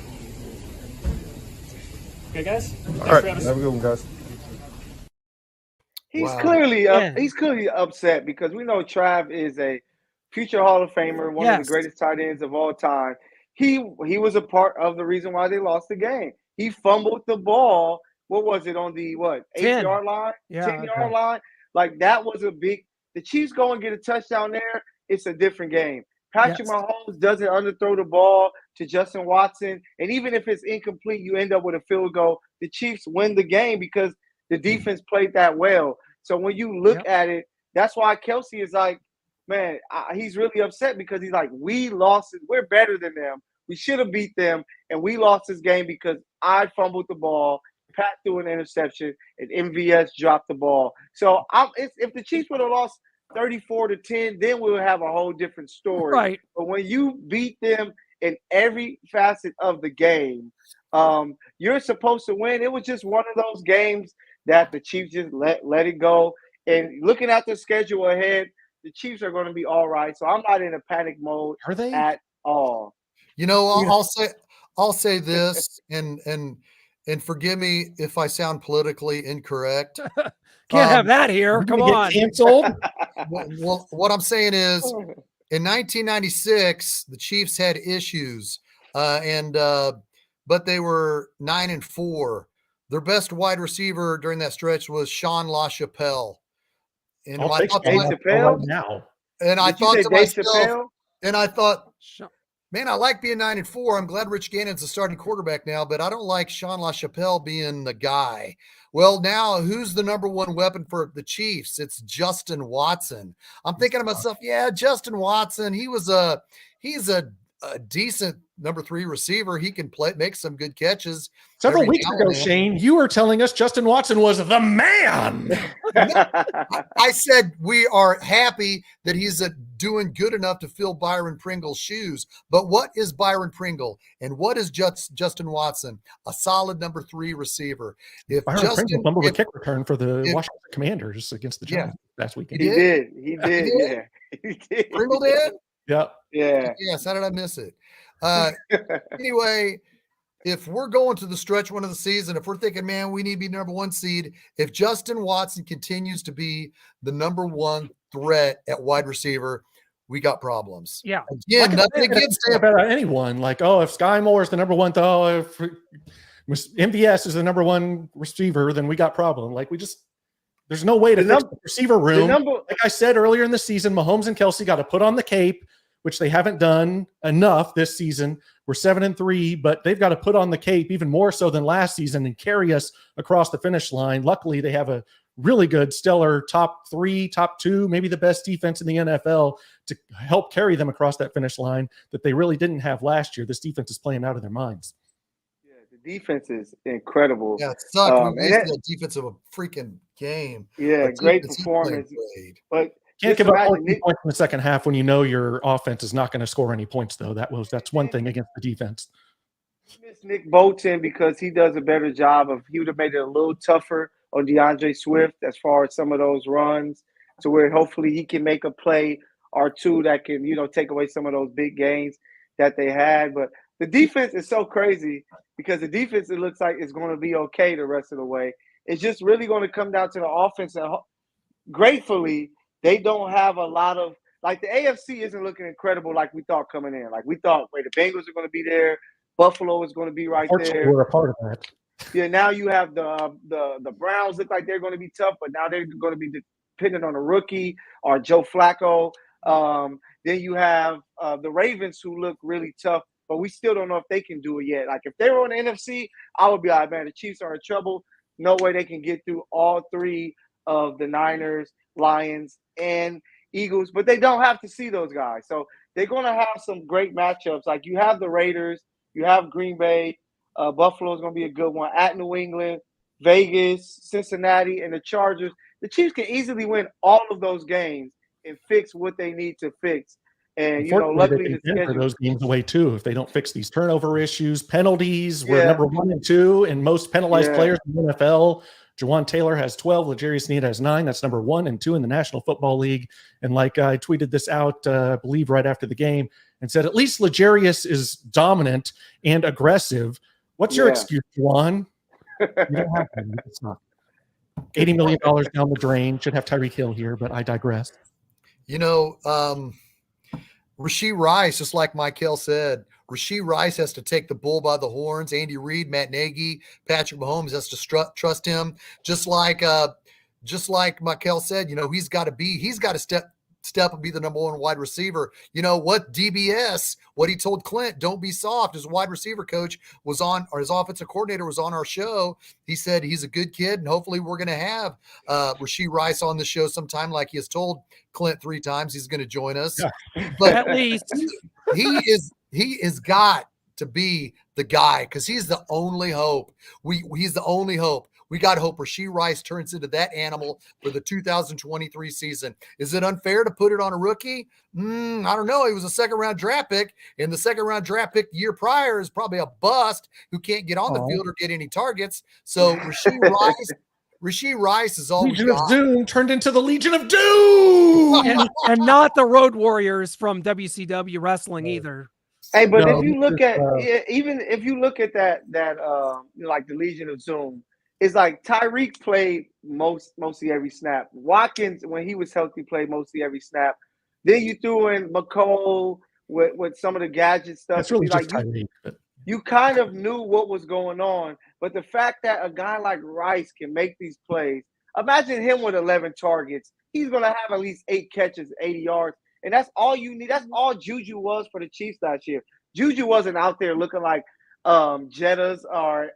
Speaker 13: Okay, guys.
Speaker 9: All right. Have a good one, guys.
Speaker 2: He's clearly upset because we know Trav is a future Hall of Famer, one of the greatest tight ends of all time. He was a part of the reason why they lost the game. He fumbled the ball. What was it on the 8-yard line?
Speaker 3: Yeah,
Speaker 2: 10-yard line? Like that was a big. The Chiefs go and get a touchdown there. It's a different game. Patrick Mahomes doesn't underthrow the ball to Justin Watson, and even if it's incomplete, you end up with a field goal. The Chiefs win the game because the defense played that well. So when you look at it, that's why Kelsey is like, man, he's really upset because he's like, we lost it. We're better than them. We should have beat them, and we lost this game because I fumbled the ball, Pat threw an interception, and MVS dropped the ball. So if the Chiefs would have lost 34-10, then we would have a whole different story.
Speaker 3: Right.
Speaker 2: But when you beat them in every facet of the game, you're supposed to win. It was just one of those games that the Chiefs just let it go. And looking at the schedule ahead, the Chiefs are going to be all right. So I'm not in a panic mode at all.
Speaker 1: You know, I'll say this, and forgive me if I sound politically incorrect.
Speaker 3: Can't have that here. Come on.
Speaker 7: Canceled.
Speaker 1: Well, what I'm saying is, in 1996, the Chiefs had issues, but they were 9-4. Their best wide receiver during that stretch was Sean LaChapelle. And I thought to myself, and I thought, man, I like being 9-4. I'm glad Rich Gannon's the starting quarterback now, but I don't like Sean LaChapelle being the guy. Well, now who's the number one weapon for the Chiefs? It's Justin Watson. I'm thinking to myself, yeah, Justin Watson. He's a decent number 3 receiver. He can make some good catches.
Speaker 7: Several weeks ago, Shane, you were telling us Justin Watson was the man.
Speaker 1: I said we are happy that he's doing good enough to fill Byron Pringle's shoes. But what is Byron Pringle and what is Justin Watson? A solid number 3 receiver. If
Speaker 7: Byron
Speaker 1: Justin
Speaker 7: Pringle fumbled a kick return for the Washington Commanders against the Giants last weekend.
Speaker 2: He did. Yeah. He did.
Speaker 1: Pringle did?
Speaker 7: Yep.
Speaker 2: Yeah.
Speaker 1: Yes. How did I miss it? Anyway, if we're going to the stretch one of the season, if we're thinking, man, we need to be number 1 seed, if Justin Watson continues to be the number 1 threat at wide receiver, we got problems.
Speaker 3: Yeah.
Speaker 1: Again, nothing against
Speaker 7: anyone. Like, if Sky Moore is the number 1, if MVS is the number 1 receiver, then we got problem. Like, there's no way to fix the receiver room. Like I said earlier in the season, Mahomes and Kelsey got to put on the cape, which they haven't done enough this season. We're 7-3, but they've got to put on the cape even more so than last season and carry us across the finish line. Luckily, they have a really good, stellar top 3, top 2, maybe the best defense in the NFL to help carry them across that finish line that they really didn't have last year. This defense is playing out of their minds.
Speaker 2: Yeah, the defense is incredible.
Speaker 1: Yeah, it sucked. We missed the defense of a freaking game.
Speaker 2: Yeah, great performance. But
Speaker 7: can't give up 14 points in the second half when you know your offense is not going to score any points, though. That's one thing against the defense.
Speaker 2: I miss Nick Bolton because he does a better job he would have made it a little tougher on DeAndre Swift as far as some of those runs to where hopefully he can make a play or two that can, take away some of those big gains that they had. But the defense is so crazy because the defense, it looks like it's going to be okay the rest of the way. It's just really going to come down to the offense. And gratefully, they don't have a lot of – like the AFC isn't looking incredible like we thought coming in. Like we thought, the Bengals are going to be there. Buffalo is going to be right there.
Speaker 7: We're a part of that.
Speaker 2: Yeah, now you have the Browns look like they're going to be tough, but now they're going to be dependent on a rookie or Joe Flacco. Then you have the Ravens who look really tough, but we still don't know if they can do it yet. Like if they were on the NFC, I would be like, man, the Chiefs are in trouble. no way they can get through all three of the Niners, Lions, and Eagles, but they don't have to see those guys. So they're going to have some great matchups. Like you have the Raiders, you have Green Bay, Buffalo is going to be a good one, at New England, Vegas, Cincinnati, and the Chargers. The Chiefs can easily win all of those games and fix what they need to fix. And, luckily
Speaker 7: they can enter those games away too if they don't fix these turnover issues, penalties. We're number 1 and 2 in most penalized players in the NFL. Jawan Taylor has 12. L'Jarius Sneed has 9. That's number 1 and 2 in the National Football League. And like I tweeted this out, I believe right after the game, and said at least L'Jarius is dominant and aggressive. What's your excuse, Juwan? You don't have to. It's not. $80 million down the drain. Should have Tyreek Hill here, but I digress.
Speaker 1: Rashee Rice, just like Michael said, Rashee Rice has to take the bull by the horns. Andy Reid, Matt Nagy, Patrick Mahomes has to trust him. Just like Michael said, he's got to step and be the number 1 wide receiver. You know what? DBS, what he told Clint, don't be soft. His wide receiver coach was on, or his offensive coordinator was on our show. He said he's a good kid, and hopefully we're going to have Rashee Rice on the show sometime, like he has told Clint 3 times he's going to join us.
Speaker 3: Yeah.
Speaker 1: But
Speaker 3: at least
Speaker 1: he is got to be the guy because he's the only hope. He's the only hope. We got to hope Rashee Rice turns into that animal for the 2023 season. Is it unfair to put it on a rookie? I don't know. He was a second-round draft pick, and the second-round draft pick the year prior is probably a bust who can't get on the field or get any targets. So Rashee Rice is all
Speaker 7: Legion of Doom turned into the Legion of Doom,
Speaker 3: and not the Road Warriors from WCW wrestling either.
Speaker 2: Hey, but if you look at even if you look at that like the Legion of Doom. It's like Tyreek played mostly every snap. Watkins, when he was healthy, played mostly every snap. Then you threw in McCole with some of the gadget stuff.
Speaker 7: That's really
Speaker 2: like
Speaker 7: just Tyreek.
Speaker 2: You kind of knew what was going on. But the fact that a guy like Rice can make these plays, imagine him with 11 targets. He's going to have at least 8 catches, 80 yards. And that's all you need. That's all Juju was for the Chiefs last year. Juju wasn't out there looking like Jettas or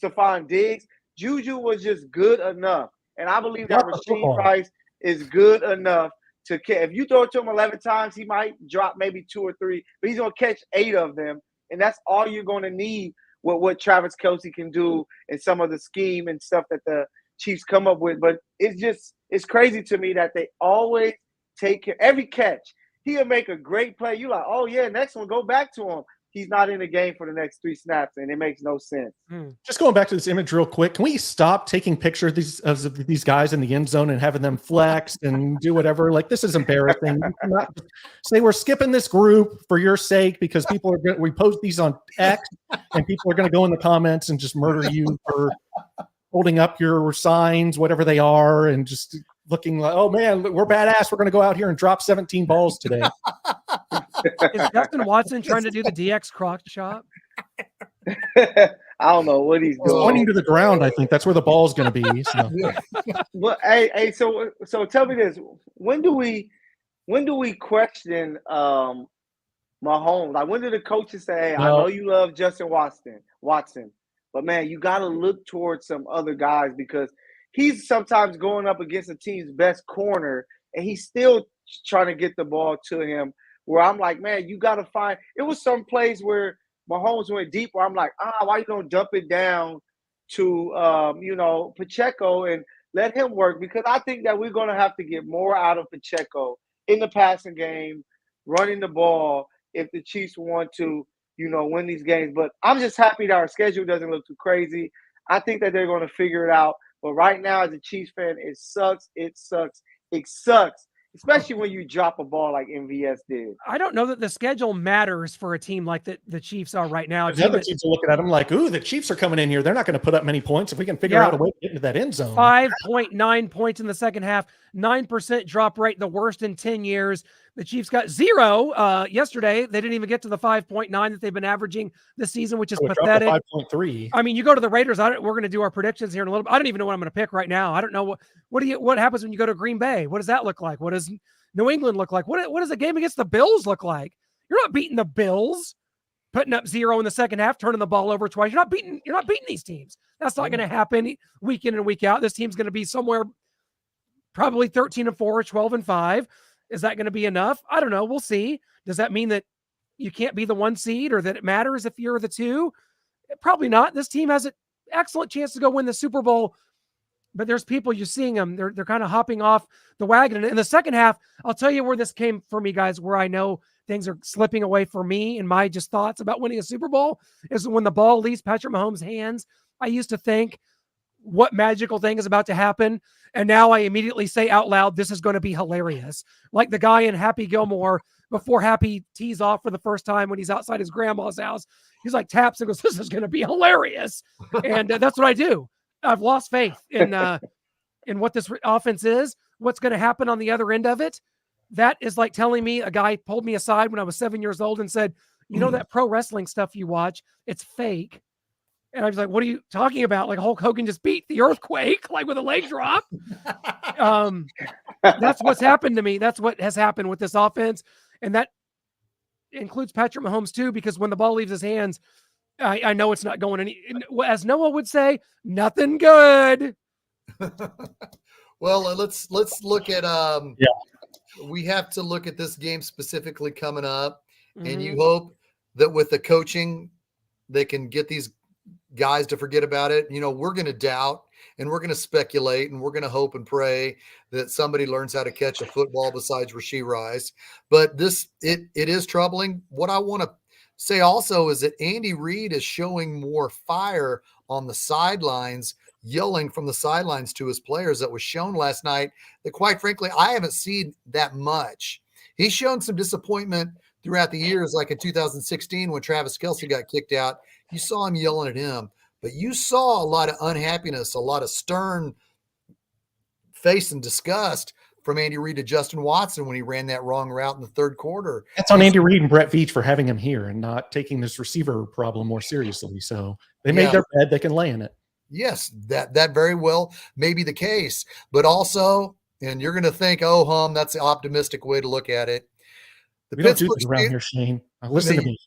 Speaker 2: Stephon Diggs. Juju was just good enough. And I believe that Rashee Rice is good enough to catch. If you throw it to him 11 times, he might drop maybe 2 or 3, but he's going to catch 8 of them. And that's all you're going to need with what Travis Kelce can do and some of the scheme and stuff that the Chiefs come up with. But it's crazy to me that they always take care. Every catch, he'll make a great play. You're like, oh, yeah, next one, go back to him. He's not in the game for the next 3 snaps, and it makes no sense.
Speaker 7: Just going back to this image real quick, can we stop taking pictures of these guys in the end zone and having them flex and do whatever? Like, this is embarrassing. You cannot say we're skipping this group for your sake because people are we post these on X and people are going to go in the comments and just murder you for holding up your signs, whatever they are, and just looking like, oh man, we're badass. We're going to go out here and drop 17 balls today.
Speaker 3: Is Justin Watson trying to do the DX croc chop?
Speaker 2: I don't know what he's doing.
Speaker 7: Pointing to the ground, I think that's where the ball's going to be. So.
Speaker 2: Well, hey, so tell me this: when do we question Mahomes? Like, when do the coaches say, "Hey, I know you love Justin Watson, but man, you got to look towards some other guys because he's sometimes going up against the team's best corner, and he's still trying to get the ball to him." Where I'm like, man, you got to find – it was some plays where Mahomes went deep where I'm like, why you don't dump it down to, Pacheco and let him work? Because I think that we're going to have to get more out of Pacheco in the passing game, running the ball if the Chiefs want to, win these games. But I'm just happy that our schedule doesn't look too crazy. I think that they're going to figure it out. But right now, as a Chiefs fan, it sucks. It sucks. It sucks. Especially when you drop a ball like MVS did.
Speaker 3: I don't know that the schedule matters for a team like the Chiefs are right now.
Speaker 7: The other teams are looking at them like, ooh, the Chiefs are coming in here. They're not going to put up many points if we can figure out a way to get into that end zone.
Speaker 3: 5.9 points in the second half, 9% drop rate, the worst in 10 years. The Chiefs got 0 yesterday. They didn't even get to the 5.9 that they've been averaging this season, which is pathetic.
Speaker 7: 5.3.
Speaker 3: I mean, you go to the Raiders. We're going to do our predictions here in a little bit. I don't even know what I'm going to pick right now. I don't know what happens when you go to Green Bay. What does that look like? What does New England look like? What does a game against the Bills look like? You're not beating the Bills, putting up 0 in the second half, turning the ball over twice. You're not beating these teams. That's not going to happen week in and week out. This team's going to be somewhere probably 13-4, 12-5. Is that going to be enough? I don't know. We'll see. Does that mean that you can't be the 1 seed or that it matters if you're the 2? Probably not. This team has an excellent chance to go win the Super Bowl, but there's people, you're seeing them. They're kind of hopping off the wagon. And in the second half, I'll tell you where this came for me, guys, where I know things are slipping away for me and my just thoughts about winning a Super Bowl is when the ball leaves Patrick Mahomes' hands. I used to think, what magical thing is about to happen? And now I immediately say out loud, this is going to be hilarious. Like the guy in Happy Gilmore, before Happy tees off for the first time when he's outside his grandma's house, he's like taps and goes, this is going to be hilarious. And that's what I do. I've lost faith in what this offense is, what's going to happen on the other end of it. That is like telling me, a guy pulled me aside when I was 7 years old and said, you know, that pro wrestling stuff you watch, it's fake. And I was like, what are you talking about? Like Hulk Hogan just beat the earthquake, like with a leg drop. That's what's happened to me. That's what has happened with this offense. And that includes Patrick Mahomes too, because when the ball leaves his hands, I know it's not going any, as Noah would say, nothing good.
Speaker 1: Well, let's look at, we have to look at this game specifically coming up. And you hope that with the coaching, they can get these guys to forget about it. You know, we're going to doubt and we're going to speculate and we're going to hope and pray that somebody learns how to catch a football besides Rashee Rice. But it is troubling. What I want to say also is that Andy Reid is showing more fire on the sidelines, yelling from the sidelines to his players that was shown last night that, quite frankly, I haven't seen that much. He's shown some disappointment throughout the years, like in 2016 when Travis Kelce got kicked out. You saw him yelling at him, but you saw a lot of unhappiness, a lot of stern face and disgust from Andy Reid to Justin Watson when he ran that wrong route in the third quarter.
Speaker 7: That's on Andy Reid and Brett Veach for having him here and not taking this receiver problem more seriously. So they made their bed, they can lay in it.
Speaker 1: Yes, that very well may be the case, but also, and you're going to think, oh, that's the optimistic way to look at it.
Speaker 7: We don't do this around here, Shane. Listen to me.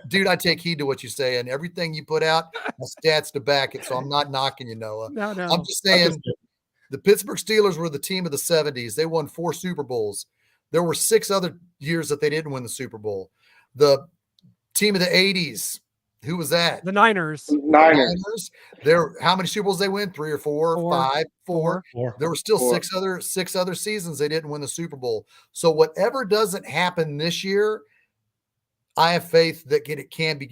Speaker 1: Dude, I take heed to what you say, and everything you put out, my stats to back it, so I'm not knocking you, Noah.
Speaker 3: No.
Speaker 1: I'm just saying the Pittsburgh Steelers were the team of the 70s. They won 4 Super Bowls. There were 6 other years that they didn't win the Super Bowl. The team of the 80s, who was that?
Speaker 3: The Niners.
Speaker 1: How many Super Bowls they win? 3 or 4, 5, 4. There were still 6 other seasons they didn't win the Super Bowl. So whatever doesn't happen this year, I have faith that it can be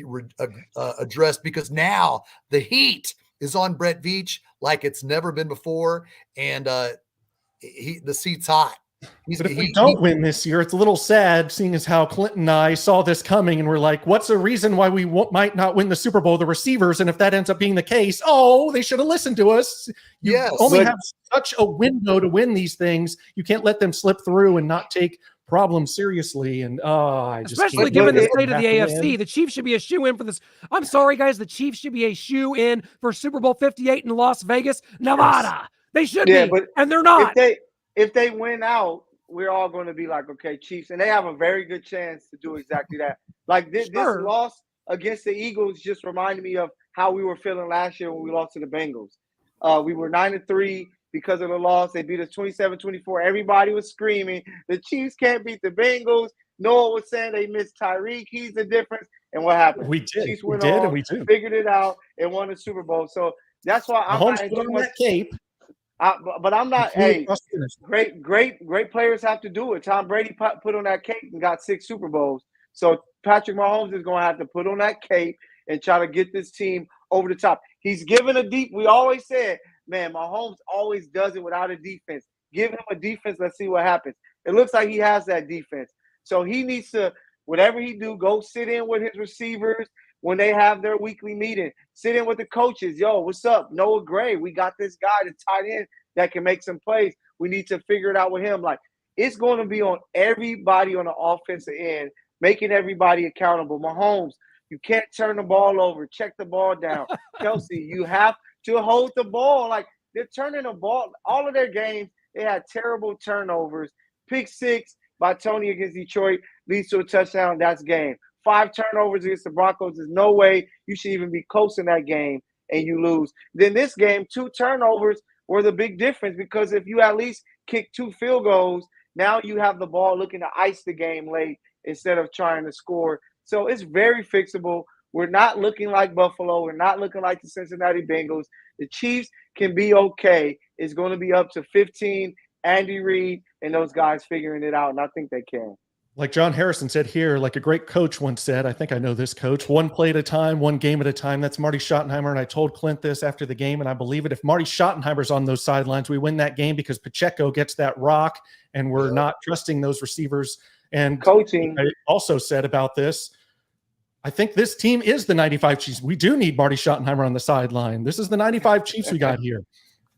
Speaker 1: addressed, because now the heat is on Brett Veach like it's never been before, and the seat's hot.
Speaker 7: But if we don't win this year, it's a little sad, seeing as how Clinton and I saw this coming, and we're like, what's the reason why we might not win the Super Bowl? The receivers. And if that ends up being the case, they should have listened to us. You only have such a window to win these things. You can't let them slip through and not take problems seriously. And
Speaker 3: especially given the state of the AFC, the Chiefs should be a shoe-in for this. I'm sorry, guys. The Chiefs should be a shoe-in for Super Bowl 58 in Las Vegas, Nevada. Yes. They should be, and they're not.
Speaker 2: If they win out, we're all going to be like, okay, Chiefs. And they have a very good chance to do exactly that. Like this loss against the Eagles just reminded me of how we were feeling last year when we lost to the Bengals. We were 9-3 because of the loss. They beat us 27-24. Everybody was screaming, the Chiefs can't beat the Bengals. Noah was saying they missed Tyreek. He's the difference. And what happened?
Speaker 7: We did.
Speaker 2: Chiefs went on, figured it out, and won the Super Bowl. So that's why I'm not
Speaker 7: put on that cape.
Speaker 2: But I'm not. Hey, great players have to do it. Tom Brady put on that cape and got 6 Super Bowls. So Patrick Mahomes is going to have to put on that cape and try to get this team over the top. He's given a deep. We always said, man, Mahomes always does it without a defense. Give him a defense. Let's see what happens. It looks like he has that defense. So he needs to, whatever he do, go sit in with his receivers when they have their weekly meeting. Sit in with the coaches. Yo, what's up? Noah Gray, we got this guy, the tight end, that can make some plays. We need to figure it out with him. Like, it's going to be on everybody on the offensive end, making everybody accountable. Mahomes, you can't turn the ball over. Check the ball down. Kelce, you have to hold the ball. Like, they're turning the ball. All of their games, they had terrible turnovers. Pick 6 by Tony against Detroit leads to a touchdown. That's game. 5 turnovers against the Broncos. There's no way you should even be close in that game. and you lose. Then this game, 2 turnovers were the big difference, because if you at least kick 2 field goals, now you have the ball looking to ice the game late instead of trying to score. So it's very fixable. We're not looking like Buffalo. We're not looking like the Cincinnati Bengals. The Chiefs can be okay. It's going to be up to 15, Andy Reid and those guys figuring it out, and I think they can.
Speaker 7: Like John Harrison said here, like a great coach once said, I think I know this coach, one play at a time, one game at a time. That's Marty Schottenheimer. And I told Clint this after the game, and I believe it. If Marty Schottenheimer's on those sidelines, we win that game because Pacheco gets that rock and we're not trusting those receivers. And
Speaker 2: coaching,
Speaker 7: I also said about this, I think this team is the 95 Chiefs. We do need Marty Schottenheimer on the sideline. This is the 95 Chiefs we got here.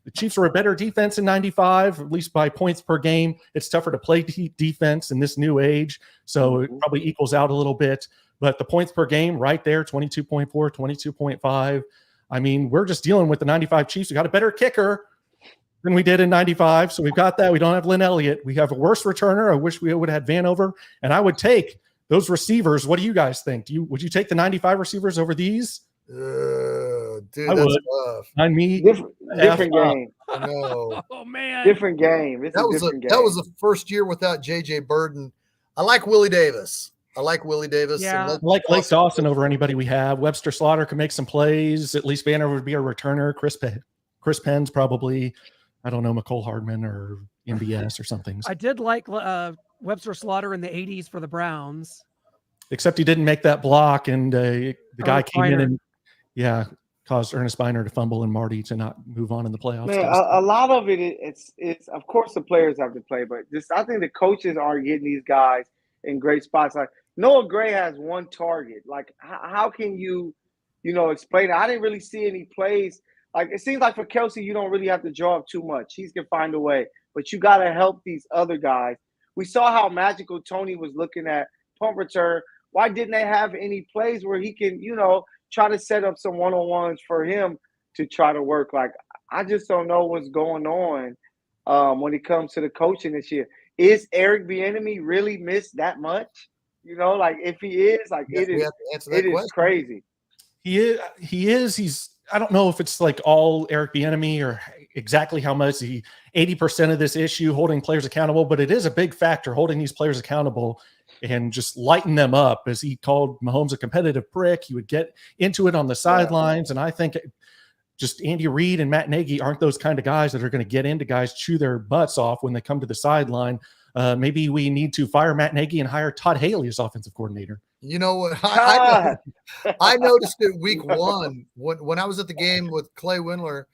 Speaker 7: The Chiefs were a better defense in 95, at least by points per game. It's tougher to play defense in this new age, so it probably equals out a little bit. But the points per game right there, 22.4, 22.5. I mean, we're just dealing with the 95 Chiefs. We got a better kicker than we did in 95, so we've got that. We don't have Lynn Elliott. We have a worse returner. I wish we would have had Vanover. And I would take those receivers. What do you guys think? Would you take the 95 receivers over these?
Speaker 1: Dude,
Speaker 7: I
Speaker 1: that's
Speaker 7: would.
Speaker 1: tough.
Speaker 7: I mean,
Speaker 2: different game.
Speaker 1: No.
Speaker 3: Oh man,
Speaker 2: different game.
Speaker 1: That was the first year without JJ Burton. I like Willie Davis.
Speaker 3: Yeah.
Speaker 7: I like Blake Dawson over anybody we have. Webster Slaughter can make some plays. At least Banner would be a returner. Chris Penn's probably, I don't know, McCole Hardman or MBS or something.
Speaker 3: I did like Webster Slaughter in the 80s for the Browns.
Speaker 7: Except he didn't make that block, and the guy came in and caused Ernest Biner to fumble and Marty to not move on in the playoffs.
Speaker 2: Man, a lot of it's of course the players have to play, but I think the coaches are getting these guys in great spots. Like Noah Gray has one target. Like how can you explain it? I didn't really see any plays. Like it seems like for Kelsey, you don't really have to draw up too much. He can find a way, but you got to help these other guys. We saw how magical Tony was looking at punt return. Why didn't they have any plays where he can, try to set up some one-on-ones for him to try to work? Like, I just don't know what's going on when it comes to the coaching this year. Is Eric Bieniemy really missed that much? Like if he is, like it is crazy.
Speaker 7: He is. He's. I don't know if it's like all Eric Bieniemy or exactly how much 80% of this issue holding players accountable, but it is a big factor holding these players accountable and just lighten them up. As he called Mahomes a competitive prick, he would get into it on the sidelines. And I think just Andy Reid and Matt Nagy aren't those kind of guys that are going to get into guys, chew their butts off when they come to the sideline. Maybe we need to fire Matt Nagy and hire Todd Haley as offensive coordinator.
Speaker 1: You know what? I noticed it week one when I was at the game with Clay Windler,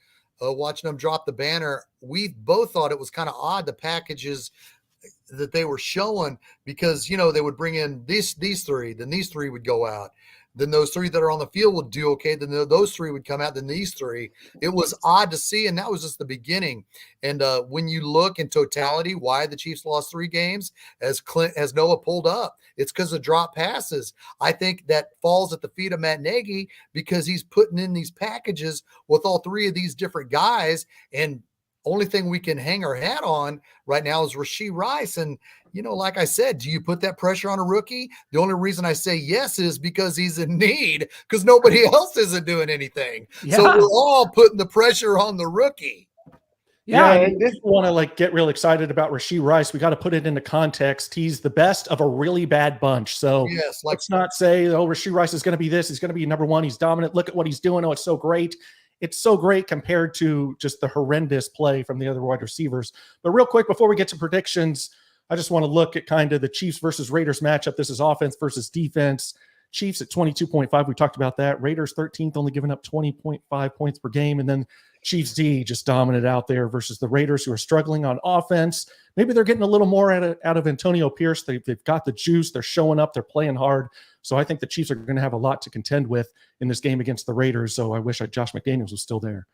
Speaker 1: watching them drop the banner. We both thought it was kind of odd, the packages that they were showing, because they would bring in these three, then these three would go out, then those three that are on the field would do okay, then those three would come out, then these three. It was odd to see, and that was just the beginning. And when you look in totality why the Chiefs lost 3 games, as Noah pulled up, it's because of drop passes. I think that falls at the feet of Matt Nagy because he's putting in these packages with all 3 of these different guys, and only thing we can hang our hat on right now is Rashee Rice. And, like I said, do you put that pressure on a rookie? The only reason I say yes is because he's in need, because nobody else isn't doing anything. Yeah. So we're all putting the pressure on the rookie.
Speaker 7: Yeah, and people want to get real excited about Rashee Rice. We got to put it into context. He's the best of a really bad bunch. So let's not say, Rashee Rice is going to be this. He's going to be number 1. He's dominant. Look at what he's doing. Oh, it's so great. It's so great compared to just the horrendous play from the other wide receivers. But real quick, before we get to predictions, I just want to look at kind of the Chiefs versus Raiders matchup. This is offense versus defense. Chiefs at 22.5. We talked about that. Raiders 13th, only giving up 20.5 points per game. And then Chiefs D just dominant out there versus the Raiders, who are struggling on offense. Maybe they're getting a little more out of Antonio Pierce. They've got the juice. They're showing up. They're playing hard. So I think the Chiefs are going to have a lot to contend with in this game against the Raiders. So I wish Josh McDaniels was still there.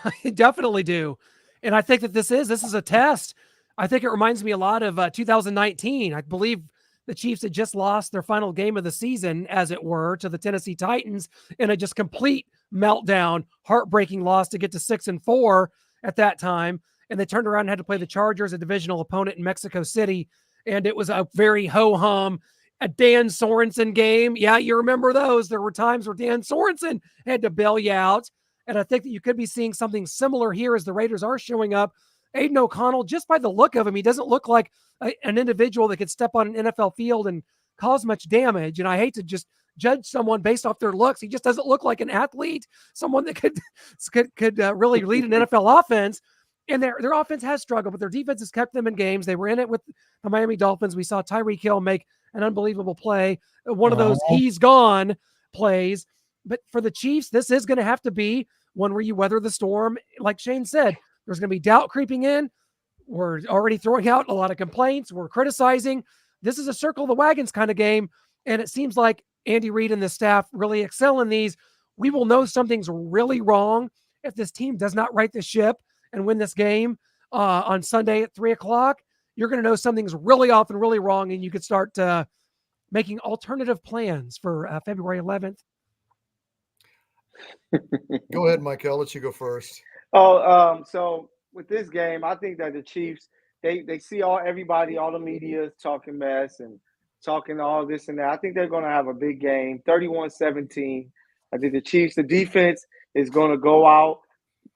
Speaker 3: I definitely do. And I think that this is a test. I think it reminds me a lot of 2019. I believe the Chiefs had just lost their final game of the season, as it were, to the Tennessee Titans in a just complete meltdown, heartbreaking loss to get to 6-4 at that time. And they turned around and had to play the Chargers, a divisional opponent in Mexico City. And it was a very ho-hum, a Dan Sorensen game. Yeah, you remember those. There were times where Dan Sorensen had to bail you out. And I think that you could be seeing something similar here as the Raiders are showing up. Aiden O'Connell, just by the look of him, he doesn't look like an individual that could step on an NFL field and cause much damage. And I hate to just judge someone based off their looks. He just doesn't look like an athlete, someone that could really lead an NFL offense. And their offense has struggled, but their defense has kept them in games. They were in it with the Miami Dolphins. We saw Tyreek Hill make an unbelievable play, one of those he's gone plays. But for the Chiefs, this is going to have to be one where you weather the storm. Like Shane said, there's going to be doubt creeping in. We're already throwing out a lot of complaints. We're criticizing. This is a circle the wagons kind of game. And it seems like Andy Reid and the staff really excel in these. We will know something's really wrong if this team does not right the ship and win this game on Sunday at 3:00. You're going to know something's really off and really wrong, and you could start making alternative plans for February 11th.
Speaker 1: Go ahead, Mike. I'll let you go first.
Speaker 2: So with this game, I think that the Chiefs, they see everybody, all the media talking mess and talking all this and that. I think they're going to have a big game, 31-17. I think the Chiefs, the defense is going to go out,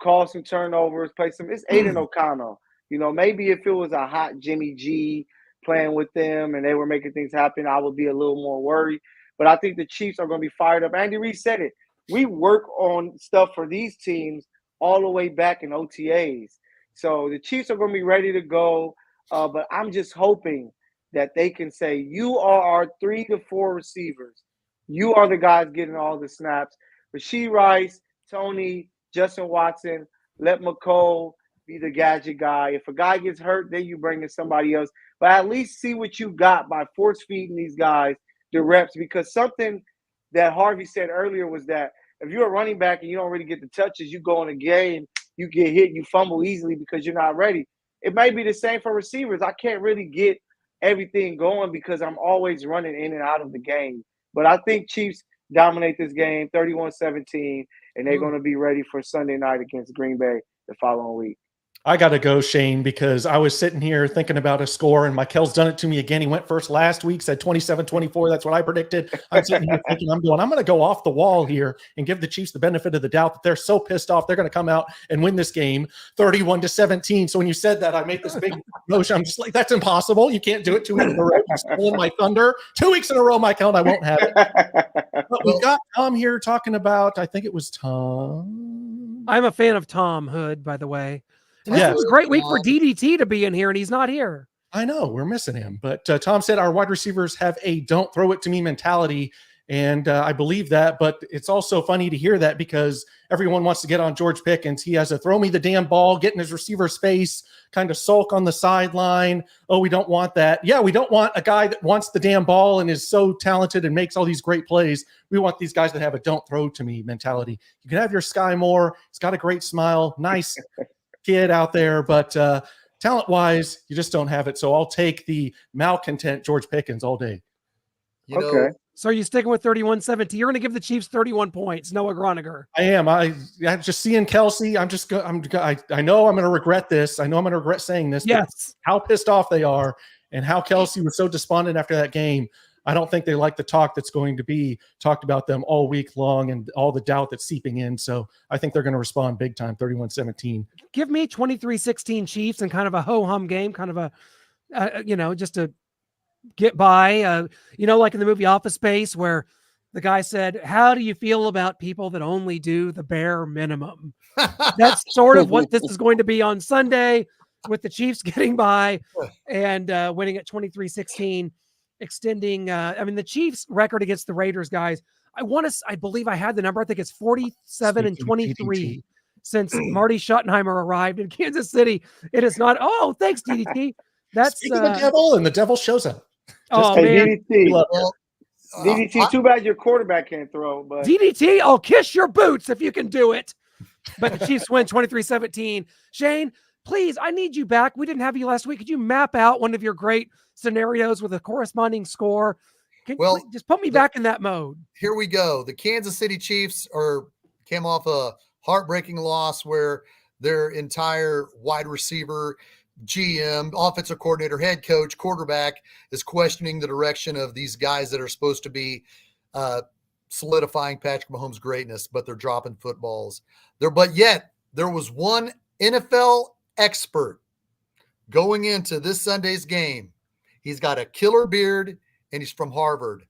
Speaker 2: cause some turnovers, play some. It's Aiden O'Connell. You know, maybe if it was a hot Jimmy G playing with them and they were making things happen, I would be a little more worried. But I think the Chiefs are going to be fired up. Andy Reid said it. We work on stuff for these teams all the way back in OTAs. So the Chiefs are going to be ready to go. But I'm just hoping that they can say, you are our 3 to 4 receivers. You are the guys getting all the snaps. Rashee Rice, Tony, Justin Watson, let McCole be the gadget guy. If a guy gets hurt, then you bring in somebody else. But at least see what you got by force feeding these guys the reps. Because something that Harvey said earlier was that if you're a running back and you don't really get the touches, you go in a game, you get hit, you fumble easily because you're not ready. It may be the same for receivers. I can't really get everything going because I'm always running in and out of the game. But I think Chiefs dominate this game 31-17, and they're going to be ready for Sunday night against Green Bay the following week.
Speaker 7: I got to go, Shane, because I was sitting here thinking about a score, and Mikel's done it to me again. He went first last week, said 27-24. That's what I predicted. I'm sitting here thinking, I'm going to go off the wall here and give the Chiefs the benefit of the doubt that they're so pissed off they're going to come out and win this game 31-17. So when you said that, I made this big motion. I'm just like, that's impossible. You can't do it 2 weeks in a row. You're stealing my thunder. 2 weeks in a row, Mikel, and I won't have it. But we've got Tom here talking about, I think it was Tom.
Speaker 3: I'm a fan of Tom Hood, by the way. And this was a great week for DDT to be in here, and he's not here.
Speaker 7: I know, we're missing him. But Tom said our wide receivers have a don't throw it to me mentality, and I believe that. But it's also funny to hear that because everyone wants to get on George Pickens. He has a throw me the damn ball, get in his receiver's face, kind of sulk on the sideline. Oh, we don't want that. Yeah, we don't want a guy that wants the damn ball and is so talented and makes all these great plays. We want these guys that have a don't throw to me mentality. You can have your Sky Moore. He's got a great smile. Nice kid out there, but talent-wise, you just don't have it. So I'll take the malcontent George Pickens all day.
Speaker 2: Okay.
Speaker 3: So are you sticking with 31-17? You're going to give the Chiefs 31 points, Noah Groniger.
Speaker 7: I am. I'm just seeing Kelsey. I know I'm going to regret this. I know I'm going to regret saying this.
Speaker 3: Yes.
Speaker 7: How pissed off they are and how Kelsey was so despondent after that game. I don't think they like the talk that's going to be talked about them all week long and all the doubt that's seeping in. So I think they're going to respond big time, 31-17.
Speaker 3: Give me 23-16 Chiefs and kind of a ho-hum game, kind of a, just to get by, like in the movie Office Space where the guy said, how do you feel about people that only do the bare minimum? That's sort of what this is going to be on Sunday with the Chiefs getting by and winning at 23-16. Extending, the Chiefs' record against the Raiders, guys. I believe I had the number. I think it's 47-23 since Marty Schottenheimer arrived in Kansas City. It is not. Oh, thanks, DDT. That's
Speaker 7: Speaking of the devil, and the devil shows up.
Speaker 2: Man. DDT, too bad your quarterback can't throw. But
Speaker 3: DDT, I'll kiss your boots if you can do it. But the Chiefs win 23-17. Shane, please, I need you back. We didn't have you last week. Could you map out one of your great scenarios with a corresponding score? Just put me back in that mode.
Speaker 1: Here we go. The Kansas City Chiefs came off a heartbreaking loss where their entire wide receiver GM, offensive coordinator, head coach, quarterback is questioning the direction of these guys that are supposed to be solidifying Patrick Mahomes' greatness, but they're dropping footballs. But yet there was one NFL expert going into this Sunday's game. He's got a killer beard and he's from Harvard.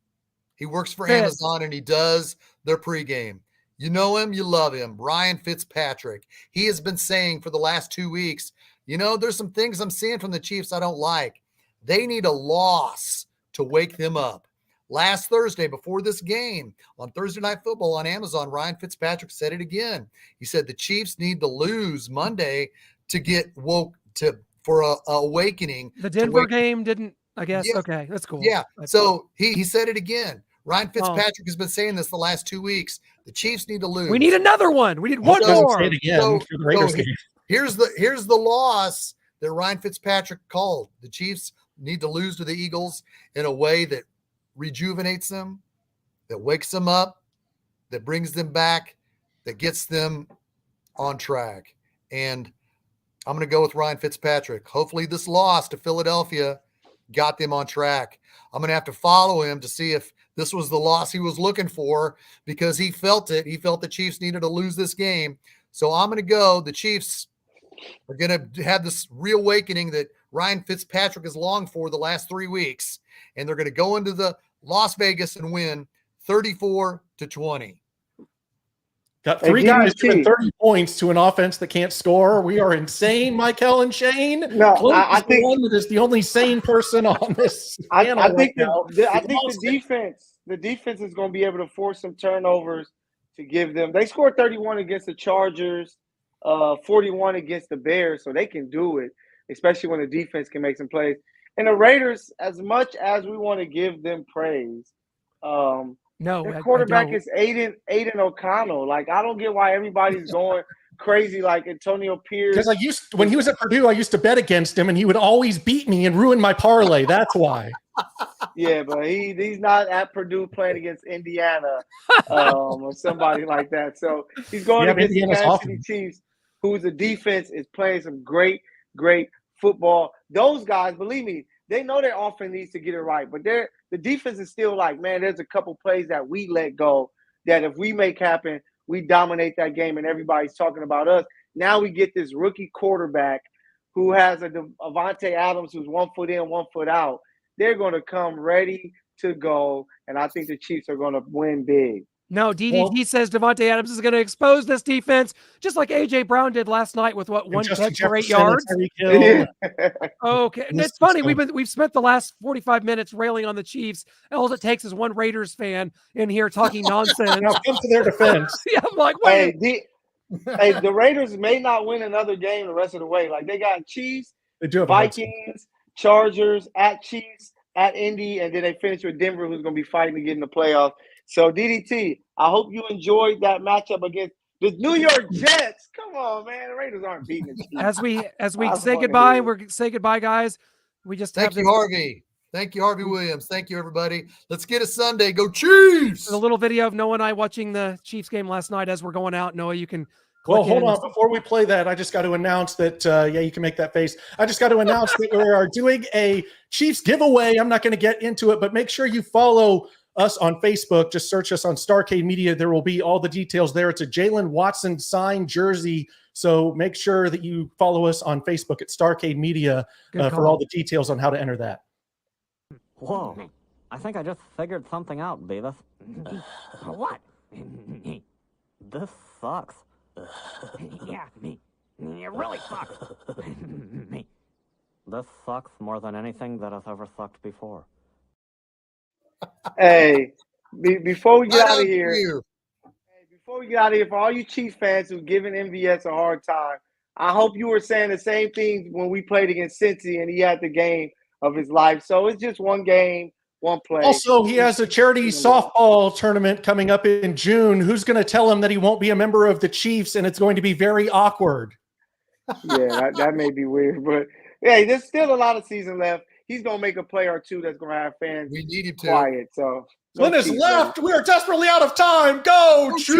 Speaker 1: He works for Amazon and he does their pregame. You know him, you love him. Ryan Fitzpatrick. He has been saying for the last 2 weeks, there's some things I'm seeing from the Chiefs I don't like. They need a loss to wake them up. Last Thursday, before this game, on Thursday Night Football on Amazon, Ryan Fitzpatrick said it again. He said the Chiefs need to lose Monday to get woke for a awakening.
Speaker 3: The Denver game didn't, I guess. Yeah. Okay, that's cool.
Speaker 1: Yeah. So he said it again. Ryan Fitzpatrick has been saying this the last 2 weeks. The Chiefs need to lose.
Speaker 3: We need another one. We need one more.
Speaker 7: Say it again for the Raiders game.
Speaker 1: Here's the loss that Ryan Fitzpatrick called. The Chiefs need to lose to the Eagles in a way that rejuvenates them, that wakes them up, that brings them back, that gets them on track. And I'm going to go with Ryan Fitzpatrick. Hopefully this loss to Philadelphia got them on track. I'm going to have to follow him to see if this was the loss he was looking for, because he felt it. He felt the Chiefs needed to lose this game. So I'm going to go. The Chiefs are going to have this reawakening that Ryan Fitzpatrick has longed for the last 3 weeks. And they're going to go into the Las Vegas and win 34-20.
Speaker 7: Got 3 guys giving 30 points to an offense that can't score. We are insane, Michael and Shane.
Speaker 2: No, I think
Speaker 7: one that is the only sane person on this.
Speaker 2: I think the defense is going to be able to force some turnovers to give them. They scored 31 against the Chargers, 41 against the Bears, so they can do it, especially when the defense can make some plays. And the Raiders, as much as we want to give them praise, their quarterback is Aiden O'Connell. Like, I don't get why everybody's going crazy like Antonio Pierce.
Speaker 7: Because when he was at Purdue, I used to bet against him, and he would always beat me and ruin my parlay. That's why.
Speaker 2: Yeah, but he's not at Purdue playing against Indiana or somebody like that. So he's going against the Kansas City Chiefs, whose defense is playing some great football. Those guys, believe me, they know their offense needs to get it right, but the defense is still like, man, there's a couple plays that we let go that if we make happen, we dominate that game, and everybody's talking about us. Now we get this rookie quarterback who has a Avante Adams who's 1 foot in, 1 foot out. They're going to come ready to go, and I think the Chiefs are going to win big.
Speaker 3: No, DDT says Davante Adams is going to expose this defense, just like A.J. Brown did last night with one catch for 8 yards.
Speaker 2: Yeah.
Speaker 3: Okay, and it's funny. We've spent the last 45 minutes railing on the Chiefs. All it takes is one Raiders fan in here talking nonsense.
Speaker 7: Now come to their defense.
Speaker 3: Yeah, I'm like, wait.
Speaker 2: Hey, the Raiders may not win another game the rest of the way. Like, they got Chiefs, Vikings, Chargers, at Chiefs, at Indy, and then they finish with Denver, who's going to be fighting to get in the playoffs. So, DDT, I hope you enjoyed that matchup against the New York Jets. Come on, man. The Raiders aren't beating the Chiefs.
Speaker 3: As we say goodbye, we're going to say goodbye, guys. We just
Speaker 1: Thank you, Harvey. Thank you, Harvey Williams. Thank you, everybody. Let's get a Sunday. Go Chiefs!
Speaker 3: A little video of Noah and I watching the Chiefs game last night as we're going out. Noah, you can
Speaker 7: Well, hold on. Before we play that, I just got to announce that, you can make that face. I just got to announce that we are doing a Chiefs giveaway. I'm not going to get into it, but make sure you follow us on Facebook. Just search us on Starcade Media. There will be all the details there. It's a Jalen Watson signed jersey. So make sure that you follow us on Facebook at Starcade Media for all the details on how to enter that.
Speaker 13: Whoa. I think I just figured something out, Beavis. What? This sucks. Yeah, it really sucks. This sucks more than anything that has ever sucked before.
Speaker 2: Hey, before we get out of here, for all you Chiefs fans who's giving MVS a hard time, I hope you were saying the same thing when we played against Cincy and he had the game of his life. So it's just one game, one play.
Speaker 7: Also, he has a charity softball tournament coming up in June. Who's going to tell him that he won't be a member of the Chiefs and it's going to be very awkward?
Speaker 2: Yeah, that may be weird, but hey, there's still a lot of season left. He's going to make a play or two that's going to have fans
Speaker 1: we need him
Speaker 2: quiet. So
Speaker 7: Flynn is left. We are desperately out of time. Go, Chiefs!